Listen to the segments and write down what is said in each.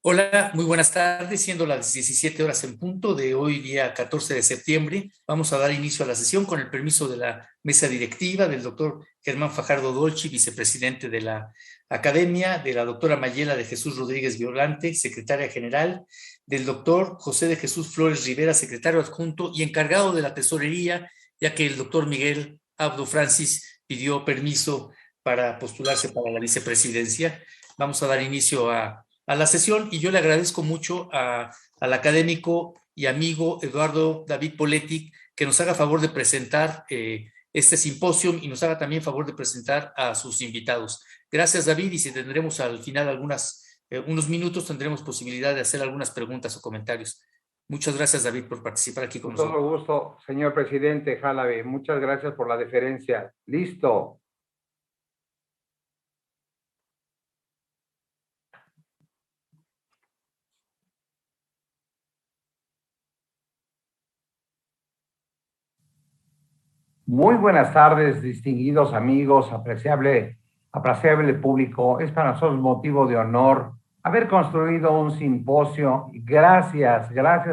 Hola, muy buenas tardes. Siendo las 17 horas en punto de hoy, día 14 de septiembre, vamos a dar inicio a la sesión con el permiso de la mesa directiva del doctor Germán Fajardo Dolci, vicepresidente de la Academia, de la doctora Mayela de Jesús Rodríguez Violante, secretaria general, del doctor José de Jesús Flores Rivera, secretario adjunto y encargado de la tesorería, ya que el doctor Miguel Abdo Francis pidió permiso para postularse para la vicepresidencia. Vamos a dar inicio a la sesión y yo le agradezco mucho al académico y amigo Eduardo David Poletti que nos haga favor de presentar este simposio y nos haga también favor de presentar a sus invitados. Gracias, David, y si tendremos al final unos minutos, tendremos posibilidad de hacer algunas preguntas o comentarios. Muchas gracias, David, por participar aquí con nosotros. Todo gusto, señor presidente Jalabe. Muchas gracias por la deferencia. Listo. Muy buenas tardes, distinguidos amigos, apreciable público. Es para nosotros motivo de honor haber construido un simposio. Gracias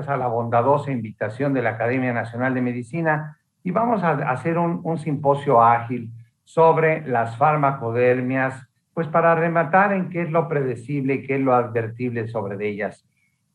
a la bondadosa invitación de la Academia Nacional de Medicina, y vamos a hacer un simposio ágil sobre las farmacodermias, pues para rematar en qué es lo predecible y qué es lo advertible sobre ellas.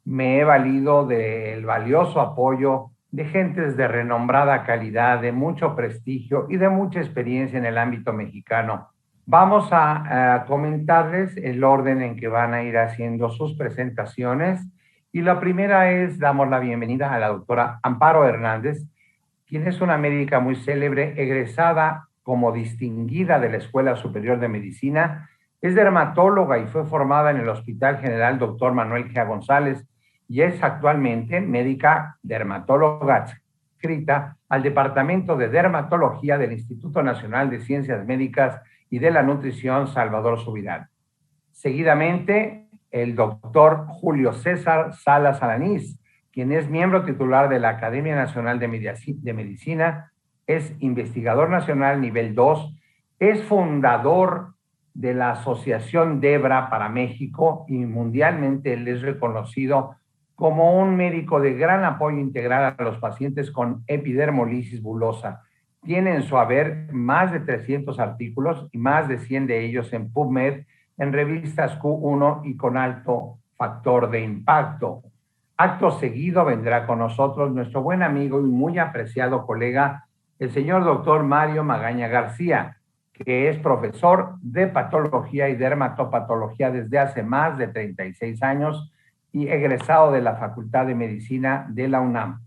Me he valido del valioso apoyo de gentes de renombrada calidad, de mucho prestigio y de mucha experiencia en el ámbito mexicano. Vamos a comentarles el orden en que van a ir haciendo sus presentaciones. Y la primera es, damos la bienvenida a la doctora Amparo Hernández, quien es una médica muy célebre, egresada como distinguida de la Escuela Superior de Medicina. Es dermatóloga y fue formada en el Hospital General Dr. Manuel G. González, y es actualmente médica dermatóloga adscrita al Departamento de Dermatología del Instituto Nacional de Ciencias Médicas y de la Nutrición Salvador Subirán. Seguidamente, el doctor Julio César Salas Alanís, quien es miembro titular de la Academia Nacional de Medicina, es investigador nacional nivel 2, es fundador de la Asociación DEBRA para México, y mundialmente él es reconocido como un médico de gran apoyo integral a los pacientes con epidermolisis bulosa. Tiene en su haber más de 300 artículos y más de 100 de ellos en PubMed, en revistas Q1 y con alto factor de impacto. Acto seguido vendrá con nosotros nuestro buen amigo y muy apreciado colega, el señor doctor Mario Magaña García, que es profesor de patología y dermatopatología desde hace más de 36 años y egresado de la Facultad de Medicina de la UNAM.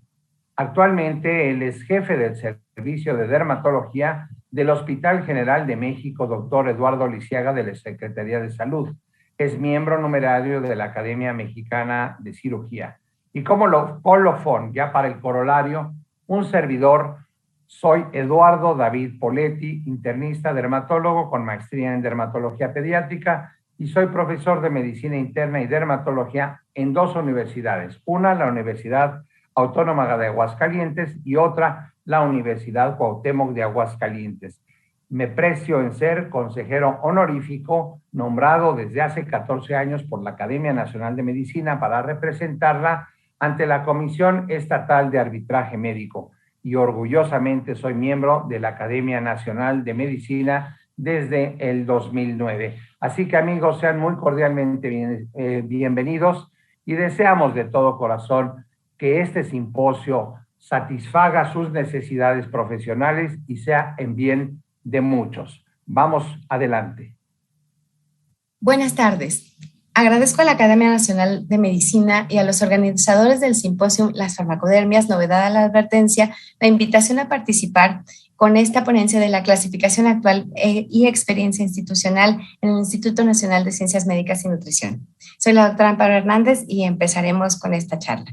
Actualmente él es jefe del Servicio de Dermatología del Hospital General de México, doctor Eduardo Lisiaga, de la Secretaría de Salud. Es miembro numerario de la Academia Mexicana de Cirugía. Y como colofón, ya para el corolario, un servidor, soy Eduardo David Poletti, internista dermatólogo con maestría en dermatología pediátrica, y soy profesor de medicina interna y dermatología en dos universidades. Una, la Universidad Autónoma de Aguascalientes, y otra, la Universidad Cuauhtémoc de Aguascalientes. Me precio en ser consejero honorífico, nombrado desde hace 14 años por la Academia Nacional de Medicina para representarla ante la Comisión Estatal de Arbitraje Médico. Y orgullosamente soy miembro de la Academia Nacional de Medicina desde el 2009. Así que, amigos, sean muy cordialmente bienvenidos, y deseamos de todo corazón que este simposio satisfaga sus necesidades profesionales y sea en bien de muchos. Vamos adelante. Buenas tardes. Agradezco a la Academia Nacional de Medicina y a los organizadores del simposio Las Farmacodermias, novedad a la advertencia, la invitación a participar con esta ponencia de la clasificación actual y experiencia institucional en el Instituto Nacional de Ciencias Médicas y Nutrición. Soy la doctora Amparo Hernández y empezaremos con esta charla.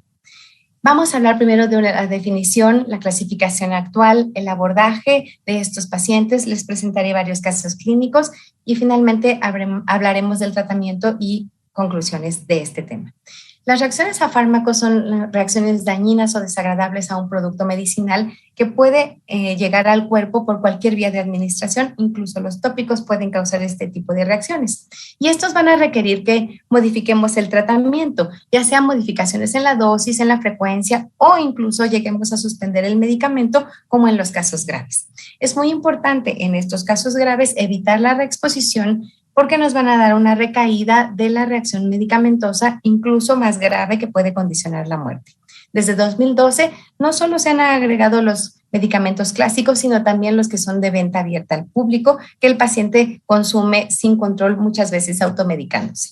Vamos a hablar primero de la definición, la clasificación actual, el abordaje de estos pacientes, les presentaré varios casos clínicos y finalmente hablaremos del tratamiento y conclusiones de este tema. Las reacciones a fármacos son reacciones dañinas o desagradables a un producto medicinal que puede llegar al cuerpo por cualquier vía de administración. Incluso los tópicos pueden causar este tipo de reacciones. Y estos van a requerir que modifiquemos el tratamiento, ya sea modificaciones en la dosis, en la frecuencia o incluso lleguemos a suspender el medicamento, como en los casos graves. Es muy importante en estos casos graves evitar la reexposición, porque nos van a dar una recaída de la reacción medicamentosa, incluso más grave, que puede condicionar la muerte. Desde 2012, no solo se han agregado los medicamentos clásicos, sino también los que son de venta abierta al público, que el paciente consume sin control, muchas veces automedicándose.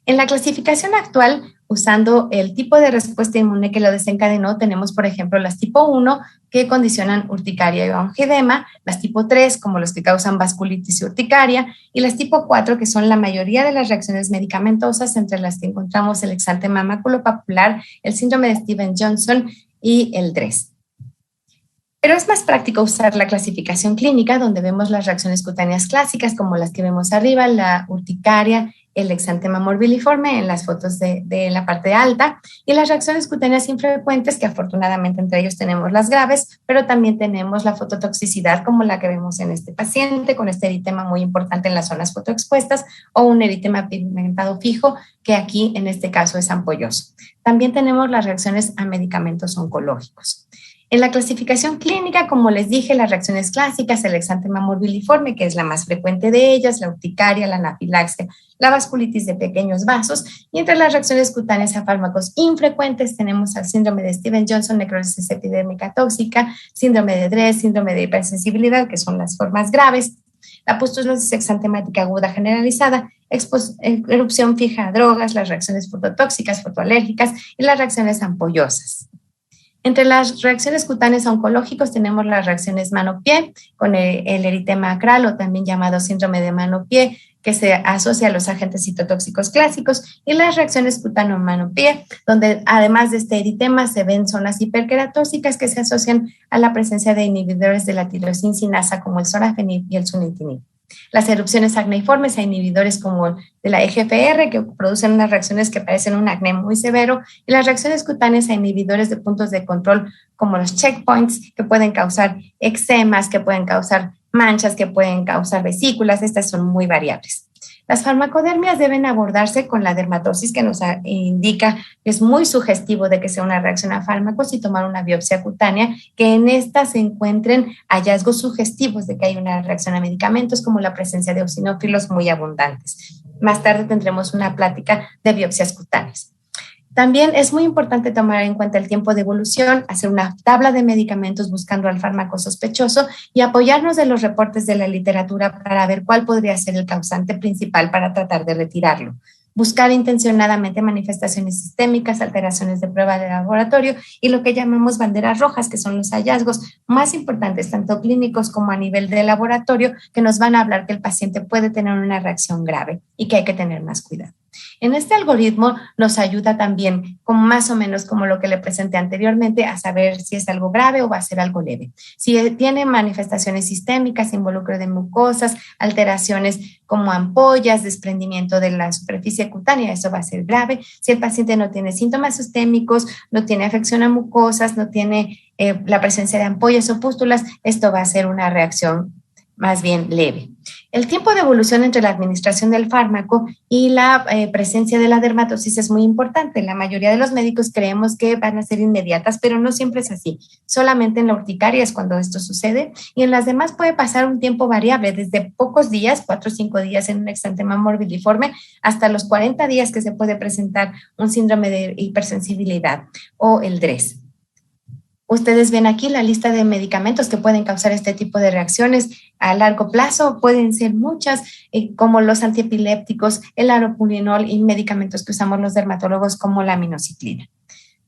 En la clasificación actual, usando el tipo de respuesta inmune que lo desencadenó, tenemos, por ejemplo, las tipo 1, que condicionan urticaria y angioedema, las tipo 3, como los que causan vasculitis y urticaria, y las tipo 4, que son la mayoría de las reacciones medicamentosas, entre las que encontramos el exantema maculopapular, el síndrome de Stevens-Johnson y el DRESS. Pero es más práctico usar la clasificación clínica, donde vemos las reacciones cutáneas clásicas, como las que vemos arriba, la urticaria, el exantema morbilliforme en las fotos de la parte alta, y las reacciones cutáneas infrecuentes, que afortunadamente entre ellos tenemos las graves, pero también tenemos la fototoxicidad, como la que vemos en este paciente, con este eritema muy importante en las zonas fotoexpuestas, o un eritema pigmentado fijo, que aquí en este caso es ampolloso. También tenemos las reacciones a medicamentos oncológicos. En la clasificación clínica, como les dije, las reacciones clásicas, el exantema morbilliforme, que es la más frecuente de ellas, la urticaria, la anafilaxia, la vasculitis de pequeños vasos, y entre las reacciones cutáneas a fármacos infrecuentes tenemos al síndrome de Stevens-Johnson, necrosis epidérmica tóxica, síndrome de DRESS, síndrome de hipersensibilidad, que son las formas graves, la pustulosis exantemática aguda generalizada, erupción fija a drogas, las reacciones fototóxicas, fotoalérgicas y las reacciones ampollosas. Entre las reacciones cutáneas oncológicas tenemos las reacciones mano-pie, con el eritema acral, o también llamado síndrome de mano-pie, que se asocia a los agentes citotóxicos clásicos, y las reacciones cutáneo-mano-pie, donde además de este eritema se ven zonas hiperqueratóxicas que se asocian a la presencia de inhibidores de la tirosina, como el sorafenib y el sunitinib. Las erupciones acneiformes a inhibidores como de la EGFR, que producen unas reacciones que parecen un acné muy severo, y las reacciones cutáneas a inhibidores de puntos de control como los checkpoints, que pueden causar eczemas, que pueden causar manchas, que pueden causar vesículas. Estas son muy variables. Las farmacodermias deben abordarse con la dermatosis, que nos indica que es muy sugestivo de que sea una reacción a fármacos, y tomar una biopsia cutánea, que en esta se encuentren hallazgos sugestivos de que hay una reacción a medicamentos, como la presencia de eosinófilos muy abundantes. Más tarde tendremos una plática de biopsias cutáneas. También es muy importante tomar en cuenta el tiempo de evolución, hacer una tabla de medicamentos buscando al fármaco sospechoso y apoyarnos de los reportes de la literatura para ver cuál podría ser el causante principal para tratar de retirarlo. Buscar intencionadamente manifestaciones sistémicas, alteraciones de prueba de laboratorio y lo que llamamos banderas rojas, que son los hallazgos más importantes, tanto clínicos como a nivel de laboratorio, que nos van a hablar que el paciente puede tener una reacción grave y que hay que tener más cuidado. En este algoritmo nos ayuda también, como más o menos como lo que le presenté anteriormente, a saber si es algo grave o va a ser algo leve. Si tiene manifestaciones sistémicas, involucro de mucosas, alteraciones como ampollas, desprendimiento de la superficie cutánea, eso va a ser grave. Si el paciente no tiene síntomas sistémicos, no tiene afección a mucosas, no tiene la presencia de ampollas o pústulas, esto va a ser una reacción más bien leve. El tiempo de evolución entre la administración del fármaco y la presencia de la dermatosis es muy importante. La mayoría de los médicos creemos que van a ser inmediatas, pero no siempre es así. Solamente en la urticaria es cuando esto sucede, y en las demás puede pasar un tiempo variable, desde pocos días, 4 o 5 días en un exantema morbilliforme, hasta los 40 días que se puede presentar un síndrome de hipersensibilidad o el DRESS. Ustedes ven aquí la lista de medicamentos que pueden causar este tipo de reacciones a largo plazo. Pueden ser muchas, como los antiepilépticos, el aropurinol y medicamentos que usamos los dermatólogos como la aminociclina.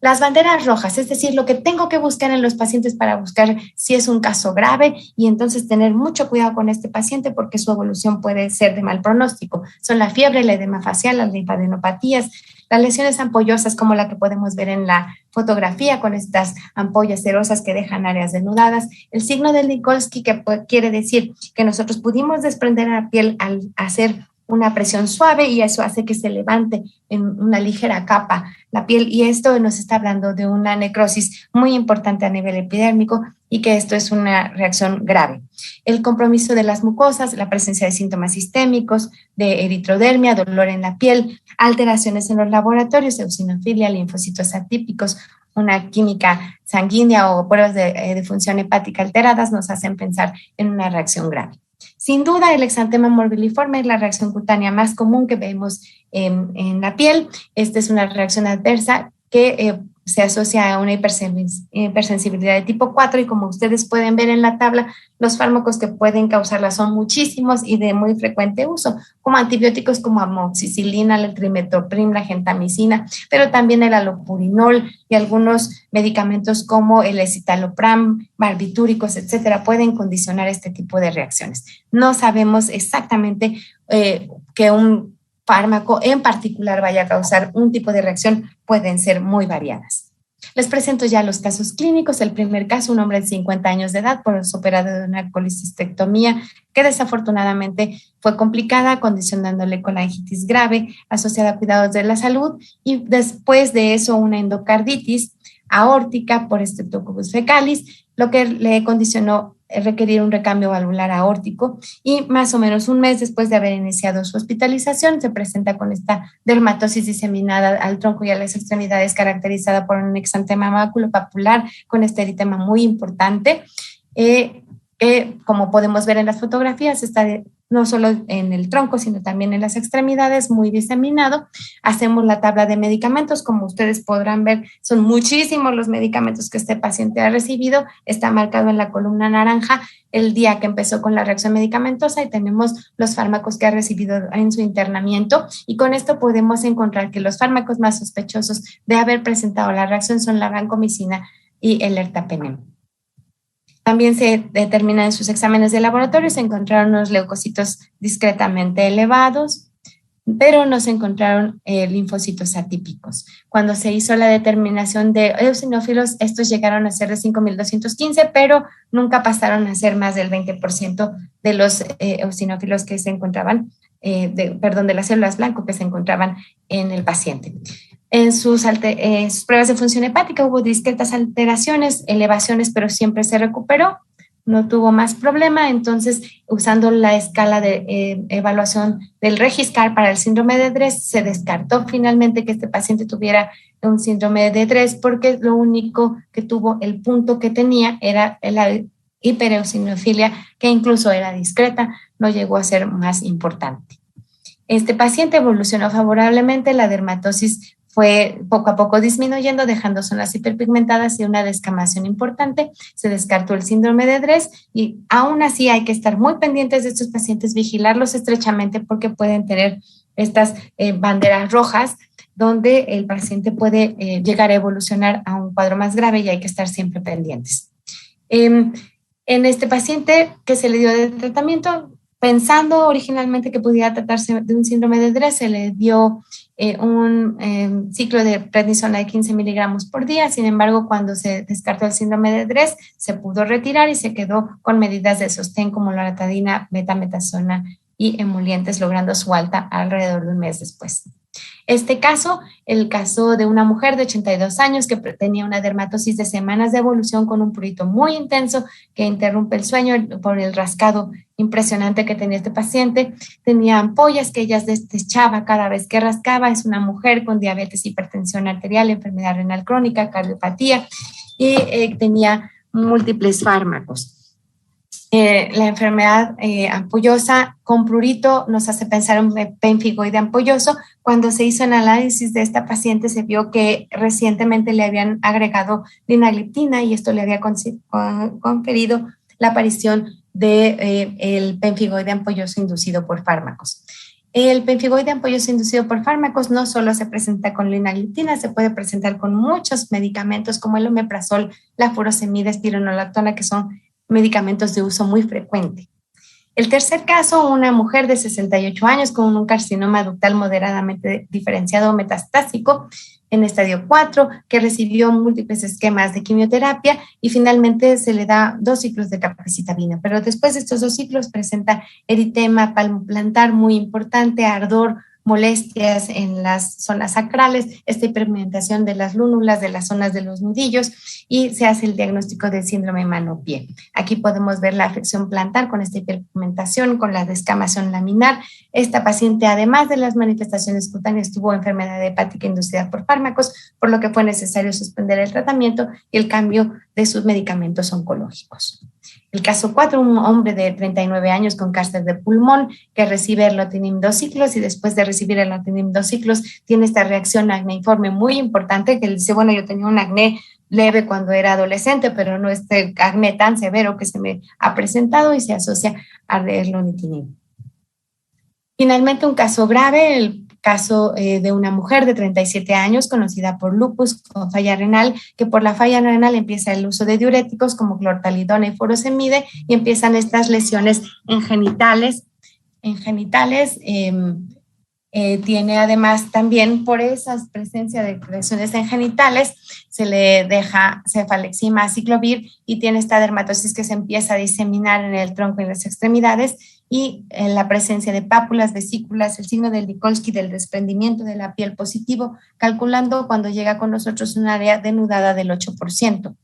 Las banderas rojas, es decir, lo que tengo que buscar en los pacientes para buscar si es un caso grave, y entonces tener mucho cuidado con este paciente porque su evolución puede ser de mal pronóstico. Son la fiebre, el edema facial, las linfadenopatías, las lesiones ampollosas como la que podemos ver en la fotografía con estas ampollas cerosas que dejan áreas denudadas, el signo de Nikolsky, que quiere decir que nosotros pudimos desprender la piel al hacer una presión suave y eso hace que se levante en una ligera capa la piel, y esto nos está hablando de una necrosis muy importante a nivel epidérmico y que esto es una reacción grave. El compromiso de las mucosas, la presencia de síntomas sistémicos, de eritrodermia, dolor en la piel, alteraciones en los laboratorios, eosinofilia, linfocitos atípicos, una química sanguínea o pruebas de función hepática alteradas nos hacen pensar en una reacción grave. Sin duda, el exantema morbilliforme es la reacción cutánea más común que vemos en la piel. Esta es una reacción adversa que se asocia a una hipersensibilidad de tipo 4 y como ustedes pueden ver en la tabla, los fármacos que pueden causarla son muchísimos y de muy frecuente uso, como antibióticos como amoxicilina, el trimethoprim, la gentamicina, pero también el allopurinol y algunos medicamentos como el escitalopram, barbitúricos, etcétera, pueden condicionar este tipo de reacciones. No sabemos exactamente que un fármaco en particular vaya a causar un tipo de reacción, pueden ser muy variadas. Les presento ya los casos clínicos. El primer caso, un hombre de 50 años de edad operado de una colecistectomía que desafortunadamente fue complicada, condicionándole colangitis grave asociada a cuidados de la salud y después de eso una endocarditis aórtica por Streptococcus fecalis, lo que le condicionó requerir un recambio valvular aórtico y más o menos un mes después de haber iniciado su hospitalización se presenta con esta dermatosis diseminada al tronco y a las extremidades caracterizada por un exantema maculopapular con este eritema muy importante como podemos ver en las fotografías está no solo en el tronco, sino también en las extremidades, muy diseminado. Hacemos la tabla de medicamentos, como ustedes podrán ver, son muchísimos los medicamentos que este paciente ha recibido. Está marcado en la columna naranja el día que empezó con la reacción medicamentosa y tenemos los fármacos que ha recibido en su internamiento. Y con esto podemos encontrar que los fármacos más sospechosos de haber presentado la reacción son la vancomicina y el ertapenem. También se determina en sus exámenes de laboratorio, se encontraron unos leucocitos discretamente elevados, pero no se encontraron linfocitos atípicos. Cuando se hizo la determinación de eosinófilos, estos llegaron a ser de 5.215, pero nunca pasaron a ser más del 20% de los eosinófilos que se encontraban, de las células blanco que se encontraban en el paciente. En sus pruebas de función hepática hubo discretas alteraciones, elevaciones, pero siempre se recuperó, no tuvo más problema. Entonces, usando la escala de evaluación del Regiscar para el síndrome de Dres, se descartó finalmente que este paciente tuviera un síndrome de Dres porque lo único que tuvo, el punto que tenía era la hipereosinofilia, que incluso era discreta, no llegó a ser más importante. Este paciente evolucionó favorablemente, la dermatosis fue poco a poco disminuyendo, dejando zonas hiperpigmentadas y una descamación importante. Se descartó el síndrome de Dres y aún así hay que estar muy pendientes de estos pacientes, vigilarlos estrechamente porque pueden tener estas banderas rojas donde el paciente puede llegar a evolucionar a un cuadro más grave y hay que estar siempre pendientes. En este paciente que se le dio de tratamiento, pensando originalmente que pudiera tratarse de un síndrome de Dres, se le dio un ciclo de prednisona de 15 miligramos por día. Sin embargo, cuando se descartó el síndrome de Dres, se pudo retirar y se quedó con medidas de sostén como loratadina, betametasona y emolientes, logrando su alta alrededor de un mes después. Este caso, el caso de una mujer de 82 años que tenía una dermatosis de semanas de evolución con un prurito muy intenso que interrumpe el sueño por el rascado impresionante que tenía este paciente. Tenía ampollas que ella desechaba cada vez que rascaba. Es una mujer con diabetes, hipertensión arterial, enfermedad renal crónica, cardiopatía y tenía múltiples fármacos. La enfermedad ampullosa con prurito nos hace pensar en un pemfigoide ampulloso. Cuando se hizo el análisis de esta paciente se vio que recientemente le habían agregado linagliptina y esto le había conferido la aparición del pemfigoide ampulloso inducido por fármacos. El pemfigoide ampulloso inducido por fármacos no solo se presenta con linagliptina, se puede presentar con muchos medicamentos como el omeprazol, la furosemida, espironolactona, que son medicamentos de uso muy frecuente. El tercer caso, una mujer de 68 años con un carcinoma ductal moderadamente diferenciado metastásico en estadio 4, que recibió múltiples esquemas de quimioterapia y finalmente se le da 2 ciclos de capecitabina. Pero después de estos 2 ciclos presenta eritema palmoplantar muy importante, ardor, molestias en las zonas sacrales, esta hiperpigmentación de las lúnulas, de las zonas de los nudillos, y se hace el diagnóstico de síndrome mano-pie. Aquí podemos ver la afección plantar con esta hiperpigmentación, con la descamación laminar. Esta paciente, además de las manifestaciones cutáneas, tuvo enfermedad hepática inducida por fármacos, por lo que fue necesario suspender el tratamiento y el cambio de sus medicamentos oncológicos. El caso 4, un hombre de 39 años con cáncer de pulmón que recibe erlotinib 2 ciclos y después de recibir erlotinib 2 ciclos tiene esta reacción acneiforme muy importante, que él dice, bueno, yo tenía un acné leve cuando era adolescente, pero no este acné tan severo que se me ha presentado, y se asocia al erlotinib. Finalmente, un caso grave, el caso de una mujer de 37 años conocida por lupus con falla renal, que por la falla renal empieza el uso de diuréticos como clortalidona y furosemide y empiezan estas lesiones en genitales. Tiene además también, por esa presencia de lesiones en genitales, se le deja cefalexima aciclovir y tiene esta dermatosis que se empieza a diseminar en el tronco y en las extremidades, y en la presencia de pápulas, vesículas, el signo del Nikolsky del desprendimiento de la piel positivo, calculando cuando llega con nosotros un área denudada del 8%.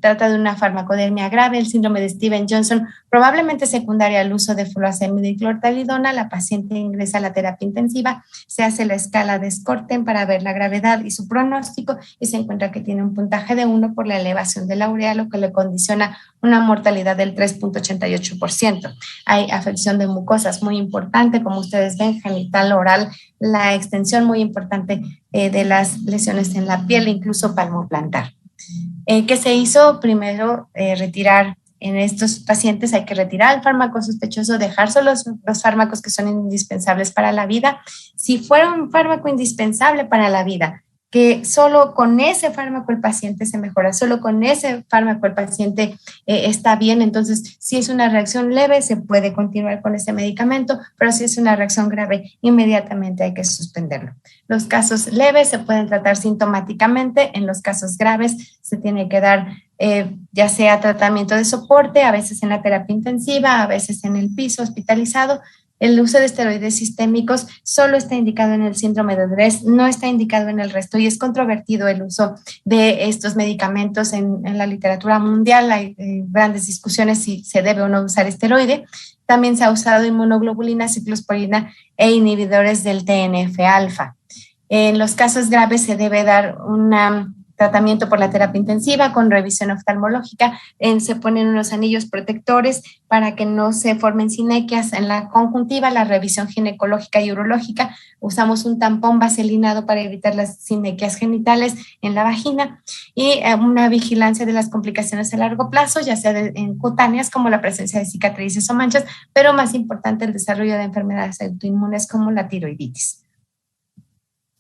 Trata de una farmacodermia grave, el síndrome de Stevens-Johnson, probablemente secundaria al uso de furosemide y clortalidona. La paciente ingresa a la terapia intensiva, se hace la escala de Skorten para ver la gravedad y su pronóstico, y se encuentra que tiene un puntaje de 1 por la elevación de la urea, lo que le condiciona una mortalidad del 3.88%. Hay afección de mucosas muy importante, como ustedes ven, genital, oral, la extensión muy importante de las lesiones en la piel, incluso palmoplantar. ¿Qué se hizo? Primero, retirar en estos pacientes, hay que retirar el fármaco sospechoso, dejar solo los fármacos que son indispensables para la vida. Si fuera un fármaco indispensable para la vida, que solo con ese fármaco el paciente se mejora, solo con ese fármaco el paciente está bien, entonces si es una reacción leve se puede continuar con ese medicamento, pero si es una reacción grave, inmediatamente hay que suspenderlo. Los casos leves se pueden tratar sintomáticamente, en los casos graves se tiene que dar ya sea tratamiento de soporte, a veces en la terapia intensiva, a veces en el piso hospitalizado. El uso de esteroides sistémicos solo está indicado en el síndrome de Dres, no está indicado en el resto, y es controvertido el uso de estos medicamentos en la literatura mundial. Hay grandes discusiones si se debe o no usar esteroide. También se ha usado inmunoglobulina, ciclosporina e inhibidores del TNF-alfa. En los casos graves se debe dar un tratamiento por la terapia intensiva con revisión oftalmológica. Se ponen unos anillos protectores para que no se formen sinequias en la conjuntiva, la revisión ginecológica y urológica. Usamos un tampón vaselinado para evitar las sinequias genitales en la vagina, y una vigilancia de las complicaciones a largo plazo, ya sea en cutáneas como la presencia de cicatrices o manchas, pero más importante el desarrollo de enfermedades autoinmunes como la tiroiditis.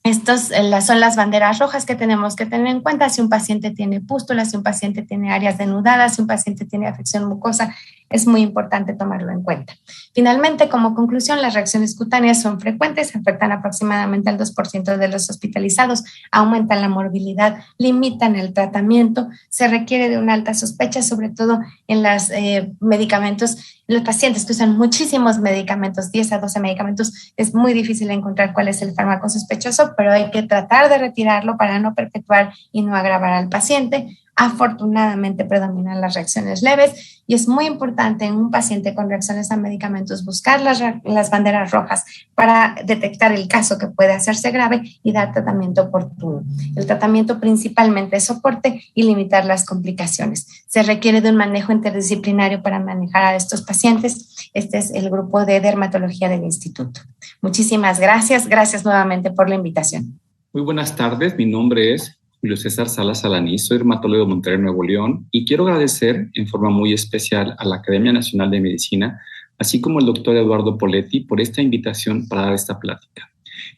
Estos son las banderas rojas que tenemos que tener en cuenta si un paciente tiene pústulas, si un paciente tiene áreas denudadas, si un paciente tiene afección mucosa. Es muy importante tomarlo en cuenta. Finalmente, como conclusión, las reacciones cutáneas son frecuentes, afectan aproximadamente al 2% de los hospitalizados, aumentan la morbilidad, limitan el tratamiento, se requiere de una alta sospecha, sobre todo en los medicamentos. Los pacientes que usan muchísimos medicamentos, 10 a 12 medicamentos, es muy difícil encontrar cuál es el fármaco sospechoso, pero hay que tratar de retirarlo para no perpetuar y no agravar al paciente. Afortunadamente predominan las reacciones leves, y es muy importante en un paciente con reacciones a medicamentos buscar las banderas rojas para detectar el caso que puede hacerse grave y dar tratamiento oportuno. El tratamiento principalmente es soporte y limitar las complicaciones. Se requiere de un manejo interdisciplinario para manejar a estos pacientes. Este es el grupo de dermatología del instituto. Muchísimas gracias. Gracias nuevamente por la invitación. Muy buenas tardes. Mi nombre es Julio César Salas Alanís, soy dermatólogo de Monterrey, Nuevo León, y quiero agradecer en forma muy especial a la Academia Nacional de Medicina, así como al doctor Eduardo Poletti, por esta invitación para dar esta plática.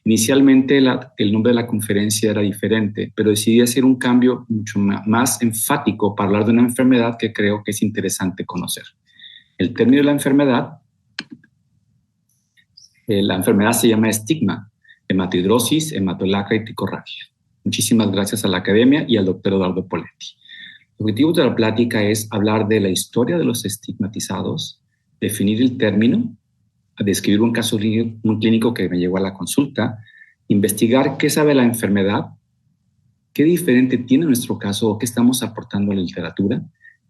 Inicialmente el nombre de la conferencia era diferente, pero decidí hacer un cambio mucho más enfático para hablar de una enfermedad que creo que es interesante conocer. El término de la enfermedad se llama estigma, hematidrosis, hematolacra y tricorragia. Muchísimas gracias a la academia y al doctor Eduardo Poletti. El objetivo de la plática es hablar de la historia de los estigmatizados, definir el término, describir un caso clínico que me llevó a la consulta, investigar qué sabe la enfermedad, qué diferente tiene nuestro caso o qué estamos aportando a la literatura,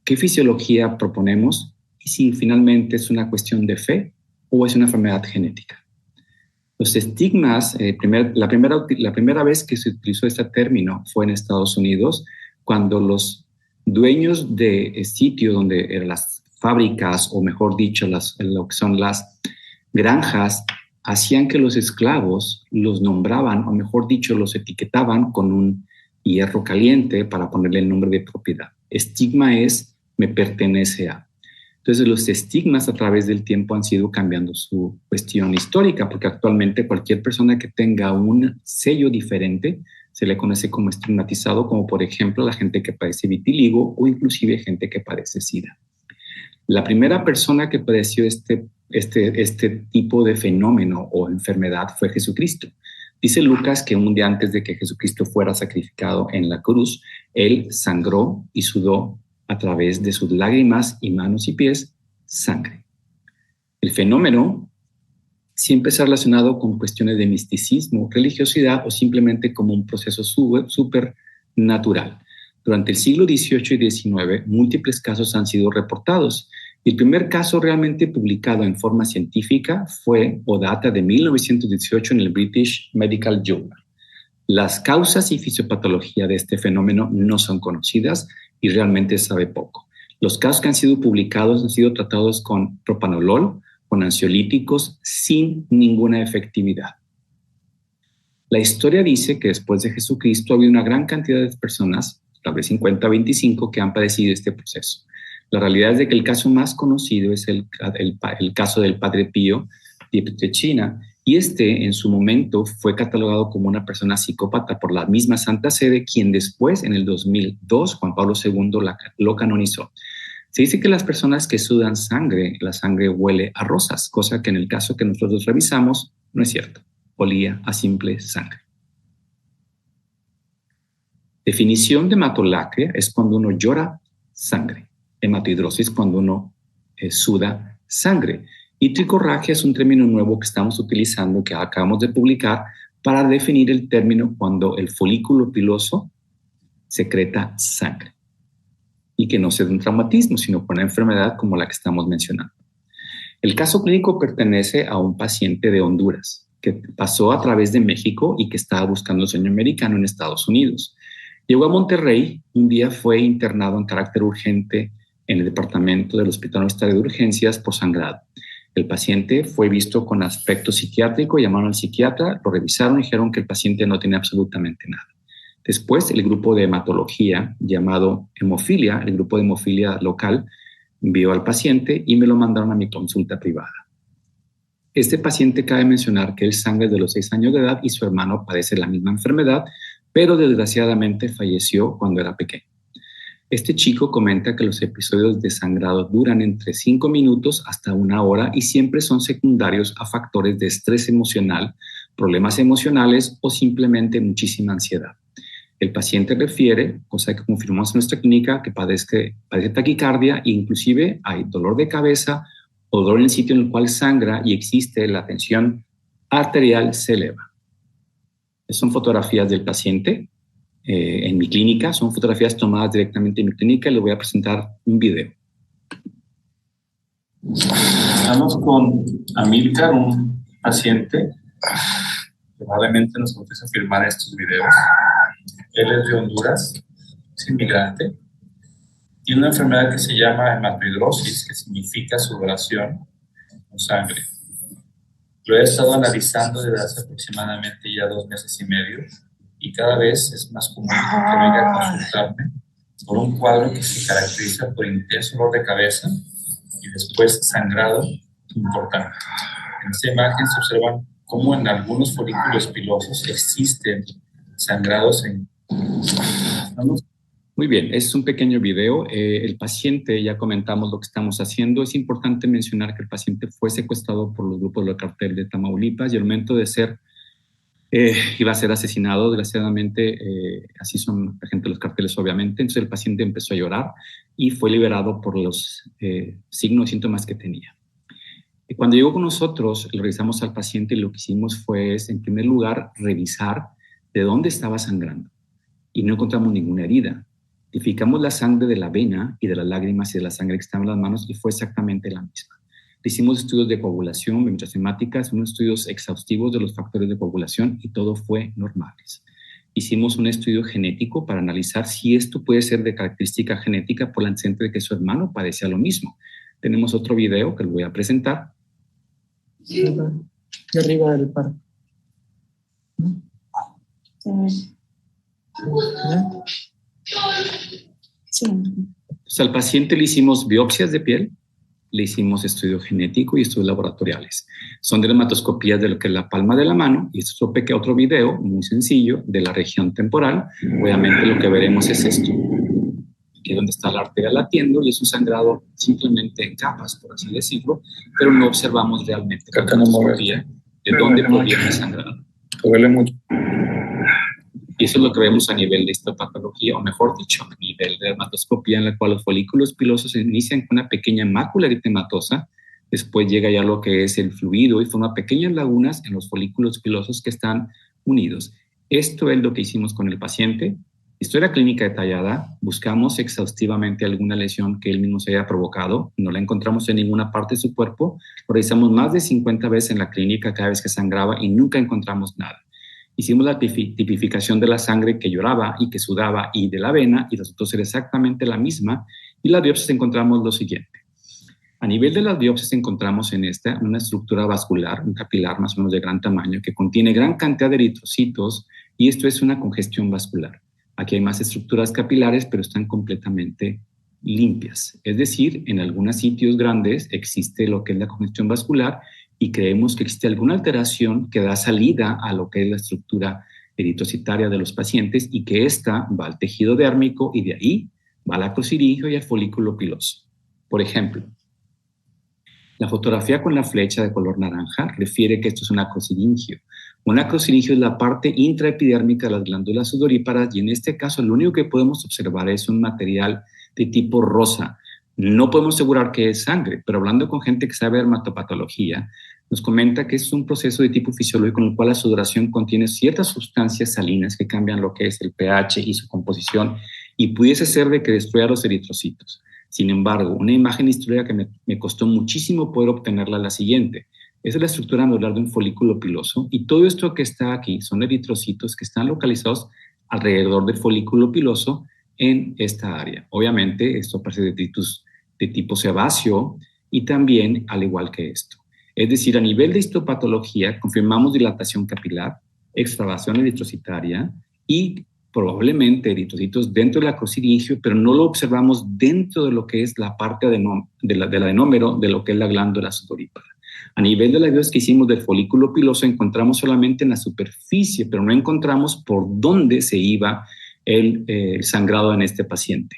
qué fisiología proponemos y si finalmente es una cuestión de fe o es una enfermedad genética. Los estigmas, la primera vez que se utilizó este término fue en Estados Unidos, cuando los dueños de sitio donde eran las fábricas, o mejor dicho, lo que son las granjas, hacían que los esclavos los nombraban, o mejor dicho, los etiquetaban con un hierro caliente para ponerle el nombre de propiedad. Estigma es me pertenece a. Entonces los estigmas a través del tiempo han sido cambiando su cuestión histórica, porque actualmente cualquier persona que tenga un sello diferente se le conoce como estigmatizado, como por ejemplo la gente que padece vitiligo o inclusive gente que padece SIDA. La primera persona que padeció este tipo de fenómeno o enfermedad fue Jesucristo. Dice Lucas que un día antes de que Jesucristo fuera sacrificado en la cruz, él sangró y sudó a través de sus lágrimas y manos y pies sangre. El fenómeno siempre está relacionado con cuestiones de misticismo, religiosidad o simplemente como un proceso supernatural. Durante el siglo XVIII y XIX, múltiples casos han sido reportados. El primer caso realmente publicado en forma científica fue o data de 1918 en el British Medical Journal. Las causas y fisiopatología de este fenómeno no son conocidas y realmente se sabe poco. Los casos que han sido publicados han sido tratados con propanolol, con ansiolíticos, sin ninguna efectividad. La historia dice que después de Jesucristo había una gran cantidad de personas, tal vez 50 o 25, que han padecido este proceso. La realidad es de que el caso más conocido es el caso del Padre Pío de Pietrelcina, y en su momento fue catalogado como una persona psicópata por la misma Santa Sede, quien después, en el 2002, Juan Pablo II lo canonizó. Se dice que las personas que sudan sangre, la sangre huele a rosas, cosa que en el caso que nosotros revisamos no es cierto. Olía a simple sangre. Definición de hematolacria es cuando uno llora sangre. Hematidrosis cuando uno suda sangre. Y tricorragia es un término nuevo que estamos utilizando, que acabamos de publicar, para definir el término cuando el folículo piloso secreta sangre. Y que no sea de un traumatismo, sino por una enfermedad como la que estamos mencionando. El caso clínico pertenece a un paciente de Honduras que pasó a través de México y que estaba buscando sueño americano en Estados Unidos. Llegó a Monterrey, un día fue internado en carácter urgente en el departamento del Hospital Universitario de Urgencias por sangrado. El paciente fue visto con aspecto psiquiátrico, llamaron al psiquiatra, lo revisaron y dijeron que el paciente no tenía absolutamente nada. Después, el grupo de hematología llamado hemofilia, el grupo de hemofilia local, vio al paciente y me lo mandaron a mi consulta privada. Este paciente cabe mencionar que él sangra desde los 6 años de edad y su hermano padece la misma enfermedad, pero desgraciadamente falleció cuando era pequeño. Este chico comenta que los episodios de sangrado duran entre 5 minutos hasta 1 hora y siempre son secundarios a factores de estrés emocional, problemas emocionales o simplemente muchísima ansiedad. El paciente refiere, cosa que confirmamos en nuestra clínica, que padece taquicardia e inclusive hay dolor de cabeza o dolor en el sitio en el cual sangra y existe la tensión arterial se eleva. Son fotografías del paciente en mi clínica, son fotografías tomadas directamente en mi clínica y les voy a presentar un video. Estamos con Amílcar, un paciente que probablemente nos empiece a filmar estos videos. Él es de Honduras, es inmigrante. Tiene una enfermedad que se llama hematidrosis, que significa sudoración con sangre. Lo he estado analizando desde hace aproximadamente ya 2 meses y medio y cada vez es más común que venga a consultarme por un cuadro que se caracteriza por intenso dolor de cabeza y después sangrado importante. En esta imagen se observan cómo en algunos folículos pilosos existen sangrados Muy bien, es un pequeño video. El paciente, ya comentamos lo que estamos haciendo. Es importante mencionar que el paciente fue secuestrado por los grupos del cartel de Tamaulipas y al momento de ser, iba a ser asesinado, desgraciadamente, así son la gente de los carteles, obviamente. Entonces el paciente empezó a llorar y fue liberado por los signos y síntomas que tenía. Cuando llegó con nosotros, le revisamos al paciente y lo que hicimos fue, en primer lugar, revisar de dónde estaba sangrando y no encontramos ninguna herida. Identificamos la sangre de la vena y de las lágrimas y de la sangre que estaba en las manos y fue exactamente la misma. Le hicimos estudios de coagulación, biometría, unos estudios exhaustivos de los factores de coagulación y todo fue normales. Hicimos un estudio genético para analizar si esto puede ser de característica genética por el antecedente de que su hermano padecía lo mismo. Tenemos otro video que les voy a presentar. De arriba del par. Sí. Entonces, al paciente le hicimos biopsias de piel, le hicimos estudio genético y estudios laboratoriales. Son dermatoscopías de lo que es la palma de la mano y esto es otro video muy sencillo de la región temporal. Obviamente lo que veremos es esto, que es donde está la arteria latiendo y es un sangrado simplemente en capas, por así decirlo, pero no observamos realmente la dermatoscopía de dónde proviene el sangrado. Duele mucho. Y eso es lo que vemos a nivel de histopatología, o mejor dicho, a nivel de dermatoscopía, en la cual los folículos pilosos se inician con una pequeña mácula eritematosa, después llega ya lo que es el fluido y forma pequeñas lagunas en los folículos pilosos que están unidos. Esto es lo que hicimos con el paciente. Historia clínica detallada, buscamos exhaustivamente alguna lesión que él mismo se haya provocado, no la encontramos en ninguna parte de su cuerpo, lo realizamos más de 50 veces en la clínica cada vez que sangraba y nunca encontramos nada. Hicimos la tipificación de la sangre que lloraba y que sudaba y de la vena y resultó ser exactamente la misma y las biopsias encontramos lo siguiente. A nivel de las biopsias encontramos en esta una estructura vascular, un capilar más o menos de gran tamaño que contiene gran cantidad de eritrocitos y esto es una congestión vascular. Aquí hay más estructuras capilares pero están completamente limpias. Es decir, en algunos sitios grandes existe lo que es la congestión vascular y creemos que existe alguna alteración que da salida a lo que es la estructura eritrocitaria de los pacientes y que esta va al tejido dérmico y de ahí va al acrosiringio y al folículo piloso. Por ejemplo, la fotografía con la flecha de color naranja refiere que esto es un acrosiringio. Un acrosiringio es la parte intraepidérmica de las glándulas sudoríparas y en este caso lo único que podemos observar es un material de tipo rosa. No podemos asegurar que es sangre, pero hablando con gente que sabe dermatopatología, nos comenta que es un proceso de tipo fisiológico en el cual la sudoración contiene ciertas sustancias salinas que cambian lo que es el pH y su composición y pudiese ser de que destruya los eritrocitos. Sin embargo, una imagen histórica que me costó muchísimo poder obtenerla es la siguiente. Esa es la estructura nodular de un folículo piloso y todo esto que está aquí son eritrocitos que están localizados alrededor del folículo piloso en esta área. Obviamente, esto aparece de detritus de tipo sebáceo y también al igual que esto. Es decir, a nivel de histopatología, confirmamos dilatación capilar, extravasación eritrocitaria y probablemente eritrocitos dentro del acrosiringio, pero no lo observamos dentro de lo que es la parte de la adenómero de lo que es la glándula sudorípara. A nivel de las biopsias que hicimos del folículo piloso, encontramos solamente en la superficie, pero no encontramos por dónde se iba el sangrado en este paciente.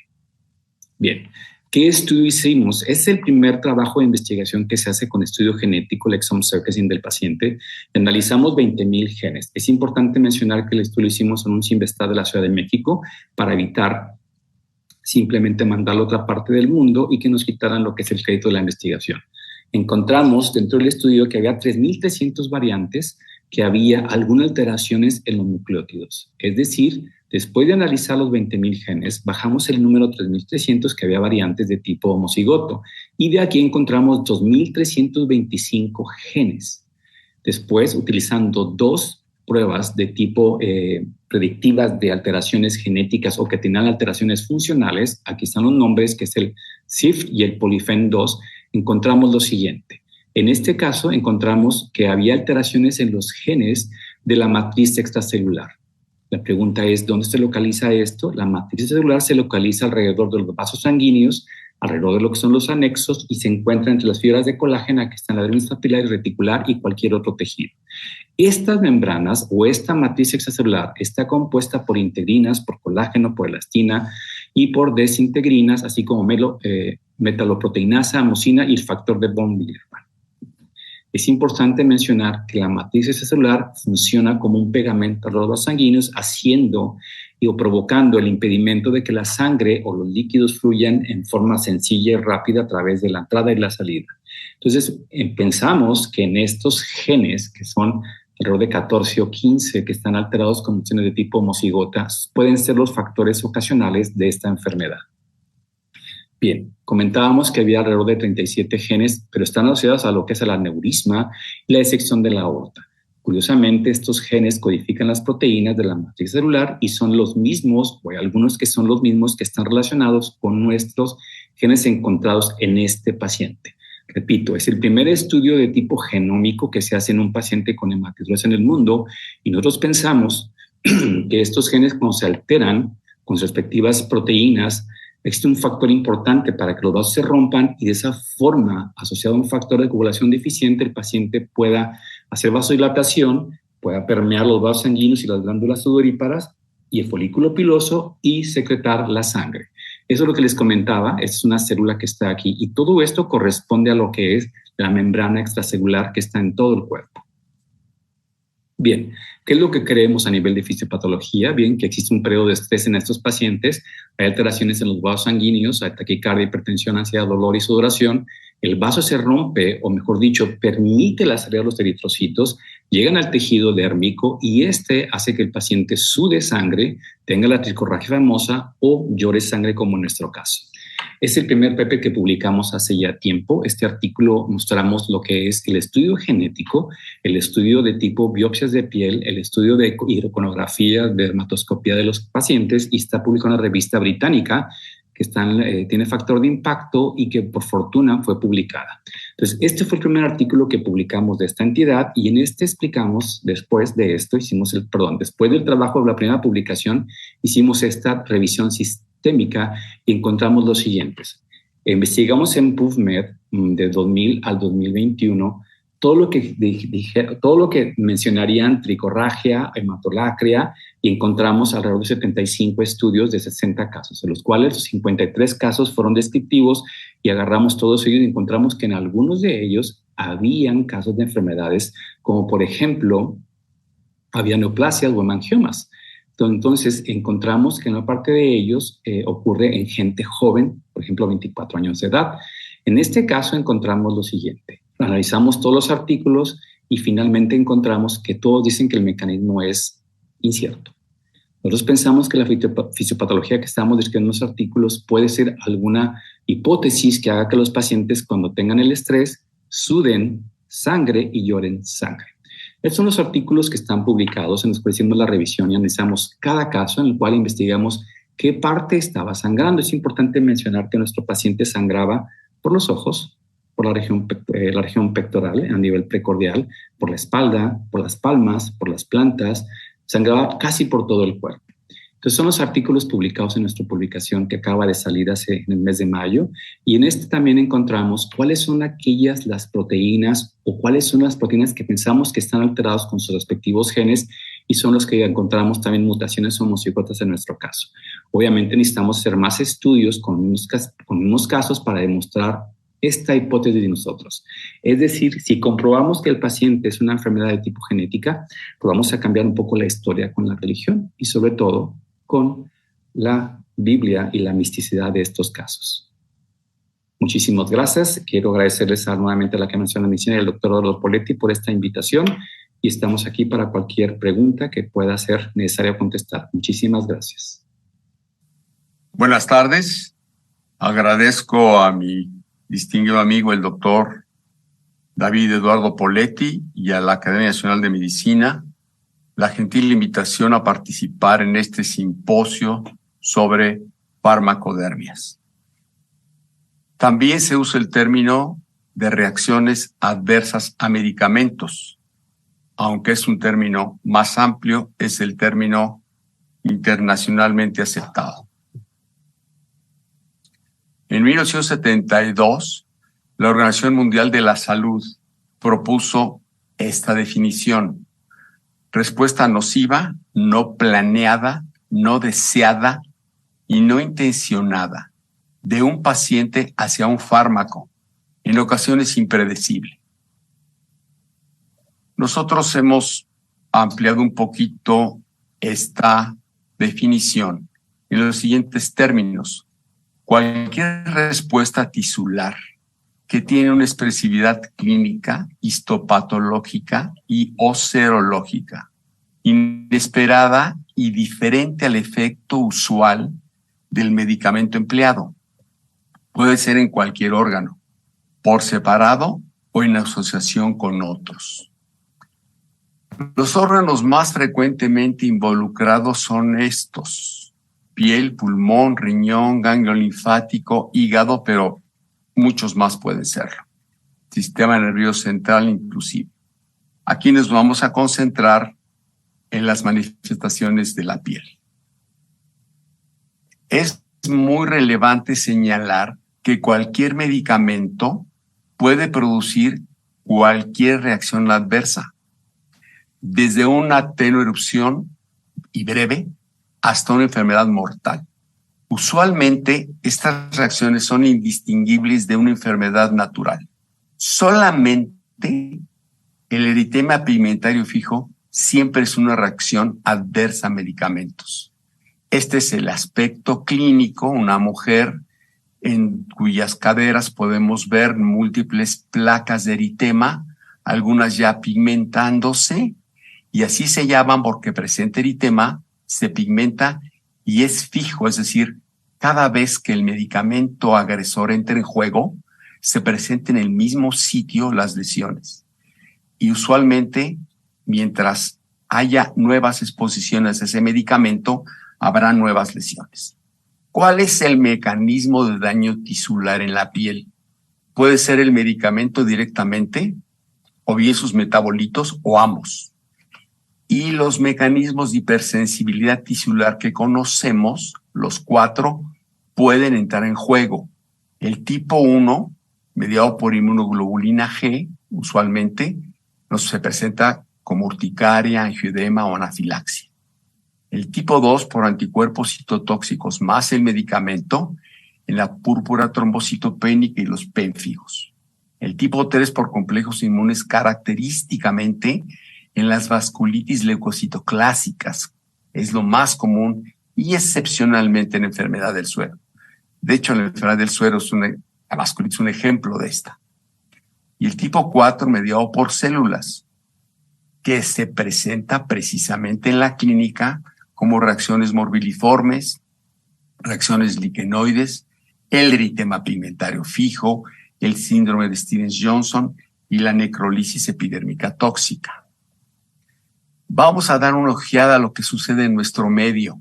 Bien, ¿qué estudio hicimos? Es el primer trabajo de investigación que se hace con estudio genético, el exome sequencing del paciente. Analizamos 20,000 genes. Es importante mencionar que el estudio lo hicimos en un CIMVESTAT de la Ciudad de México para evitar simplemente mandarlo a otra parte del mundo y que nos quitaran lo que es el crédito de la investigación. Encontramos dentro del estudio que había 3,300 variantes, que había algunas alteraciones en los nucleótidos. Es decir, después de analizar los 20,000 genes, bajamos el número 3,300 que había variantes de tipo homocigoto y de aquí encontramos 2,325 genes. Después, utilizando dos pruebas de tipo predictivas de alteraciones genéticas o que tenían alteraciones funcionales, aquí están los nombres, que es el CIF y el POLYPHEN2, encontramos lo siguiente. En este caso, encontramos que había alteraciones en los genes de la matriz extracelular. La pregunta es, ¿dónde se localiza esto? La matriz celular se localiza alrededor de los vasos sanguíneos, alrededor de lo que son los anexos y se encuentra entre las fibras de colágeno que están en la dermis papilar y reticular y cualquier otro tejido. Estas membranas o esta matriz extracelular está compuesta por integrinas, por colágeno, por elastina y por desintegrinas, así como metaloproteinasa, mucina y el factor de von Willebrand. Es importante mencionar que la matriz extracelular funciona como un pegamento a los vasos sanguíneos, haciendo o provocando el impedimento de que la sangre o los líquidos fluyan en forma sencilla y rápida a través de la entrada y la salida. Entonces, pensamos que en estos genes, que son alrededor de 14 o 15 que están alterados con mutaciones de tipo homocigota, pueden ser los factores ocasionales de esta enfermedad. Bien, comentábamos que había alrededor de 37 genes, pero están asociados a lo que es el aneurisma y la disección de la aorta. Curiosamente, estos genes codifican las proteínas de la matriz celular y son los mismos, o hay algunos que son los mismos que están relacionados con nuestros genes encontrados en este paciente. Repito, es el primer estudio de tipo genómico que se hace en un paciente con hematoidrosis en el mundo y nosotros pensamos que estos genes, cuando se alteran con sus respectivas proteínas, existe un factor importante para que los vasos se rompan y de esa forma, asociado a un factor de coagulación deficiente, el paciente pueda hacer vasodilatación, pueda permear los vasos sanguíneos y las glándulas sudoríparas y el folículo piloso y secretar la sangre. Eso es lo que les comentaba, es una célula que está aquí y todo esto corresponde a lo que es la membrana extracelular que está en todo el cuerpo. Bien, ¿qué es lo que creemos a nivel de fisiopatología? Bien, que existe un periodo de estrés en estos pacientes, hay alteraciones en los vasos sanguíneos, hay taquicardia, hipertensión, ansiedad, dolor y sudoración. El vaso se rompe, o mejor dicho, permite la salida de los eritrocitos, llegan al tejido dérmico y este hace que el paciente sude sangre, tenga la tricorragia famosa o llore sangre como en nuestro caso. Es el primer paper que publicamos hace ya tiempo. Este artículo mostramos lo que es el estudio genético, el estudio de tipo biopsias de piel, el estudio de hidroconografía, de dermatoscopía de los pacientes y está publicado en una revista británica que tiene factor de impacto y que por fortuna fue publicada. Entonces, este fue el primer artículo que publicamos de esta entidad y en este explicamos, después del trabajo de la primera publicación, hicimos esta revisión sistémica y encontramos los siguientes. Investigamos en PubMed de 2000 al 2021 todo lo que mencionarían tricorragia, hematolacria, y encontramos alrededor de 75 estudios de 60 casos, de los cuales 53 casos fueron descriptivos y agarramos todos ellos y encontramos que en algunos de ellos habían casos de enfermedades como por ejemplo había neoplasias o hemangiomas. Entonces encontramos que una parte de ellos ocurre en gente joven, por ejemplo 24 años de edad. En este caso encontramos lo siguiente. Analizamos todos los artículos y finalmente encontramos que todos dicen que el mecanismo es incierto. Nosotros pensamos que la fisiopatología que estamos describiendo en los artículos puede ser alguna hipótesis que haga que los pacientes cuando tengan el estrés suden sangre y lloren sangre. Estos son los artículos que están publicados en los que hicimos la revisión y analizamos cada caso en el cual investigamos qué parte estaba sangrando. Es importante mencionar que nuestro paciente sangraba por los ojos, por la región pectoral a nivel precordial, por la espalda, por las palmas, por las plantas, sangraba casi por todo el cuerpo. Entonces son los artículos publicados en nuestra publicación que acaba de salir en el mes de mayo y en este también encontramos cuáles son las proteínas o cuáles son las proteínas que pensamos que están alteradas con sus respectivos genes y son los que encontramos también mutaciones homocigotas en nuestro caso. Obviamente necesitamos hacer más estudios con unos casos para demostrar esta hipótesis de nosotros. Es decir, si comprobamos que el paciente es una enfermedad de tipo genética, pues vamos a cambiar un poco la historia con la religión y sobre todo con la Biblia y la misticidad de estos casos. Muchísimas gracias. Quiero agradecerles nuevamente a la Academia Nacional de Medicina y al doctor Eduardo Poletti por esta invitación y estamos aquí para cualquier pregunta que pueda ser necesaria contestar. Muchísimas gracias. Buenas tardes. Agradezco a mi distinguido amigo el doctor David Eduardo Poletti y a la Academia Nacional de Medicina la gentil invitación a participar en este simposio sobre farmacodermias. También se usa el término de reacciones adversas a medicamentos, aunque es un término más amplio, es el término internacionalmente aceptado. En 1972, la Organización Mundial de la Salud propuso esta definición: respuesta nociva, no planeada, no deseada y no intencionada de un paciente hacia un fármaco, en ocasiones impredecible. Nosotros hemos ampliado un poquito esta definición en los siguientes términos. Cualquier respuesta tisular que tiene una expresividad clínica, histopatológica y o serológica, inesperada y diferente al efecto usual del medicamento empleado. Puede ser en cualquier órgano, por separado o en asociación con otros. Los órganos más frecuentemente involucrados son estos: piel, pulmón, riñón, ganglio linfático, hígado, pero muchos más pueden serlo. Sistema nervioso central inclusive. Aquí nos vamos a concentrar en las manifestaciones de la piel. Es muy relevante señalar que cualquier medicamento puede producir cualquier reacción adversa, desde una tenue erupción y breve hasta una enfermedad mortal. Usualmente, estas reacciones son indistinguibles de una enfermedad natural. Solamente el eritema pigmentario fijo siempre es una reacción adversa a medicamentos. Este es el aspecto clínico, una mujer en cuyas caderas podemos ver múltiples placas de eritema, algunas ya pigmentándose, y así se llaman porque presenta eritema, se pigmenta y es fijo, es decir, cada vez que el medicamento agresor entra en juego, se presenta en el mismo sitio las lesiones. Y usualmente, mientras haya nuevas exposiciones a ese medicamento, habrá nuevas lesiones. ¿Cuál es el mecanismo de daño tisular en la piel? Puede ser el medicamento directamente, o bien sus metabolitos, o ambos. Y los mecanismos de hipersensibilidad tisular que conocemos, los 4, pueden entrar en juego. El tipo 1, mediado por inmunoglobulina G, usualmente, se presenta como urticaria, angioedema o anafilaxia. El tipo 2, por anticuerpos citotóxicos más el medicamento, en la púrpura trombocitopénica y los pénfigos. El tipo 3, por complejos inmunes, característicamente en las vasculitis leucocitoclásicas. Es lo más común y excepcionalmente en enfermedad del suero. De hecho, la enfermedad del suero la vasculitis es un ejemplo de esta. Y el tipo 4, mediado por células, que se presenta precisamente en la clínica como reacciones morbiliformes, reacciones liquenoides, el eritema pigmentario fijo, el síndrome de Stevens-Johnson y la necrolisis epidérmica tóxica. Vamos a dar una ojeada a lo que sucede en nuestro medio.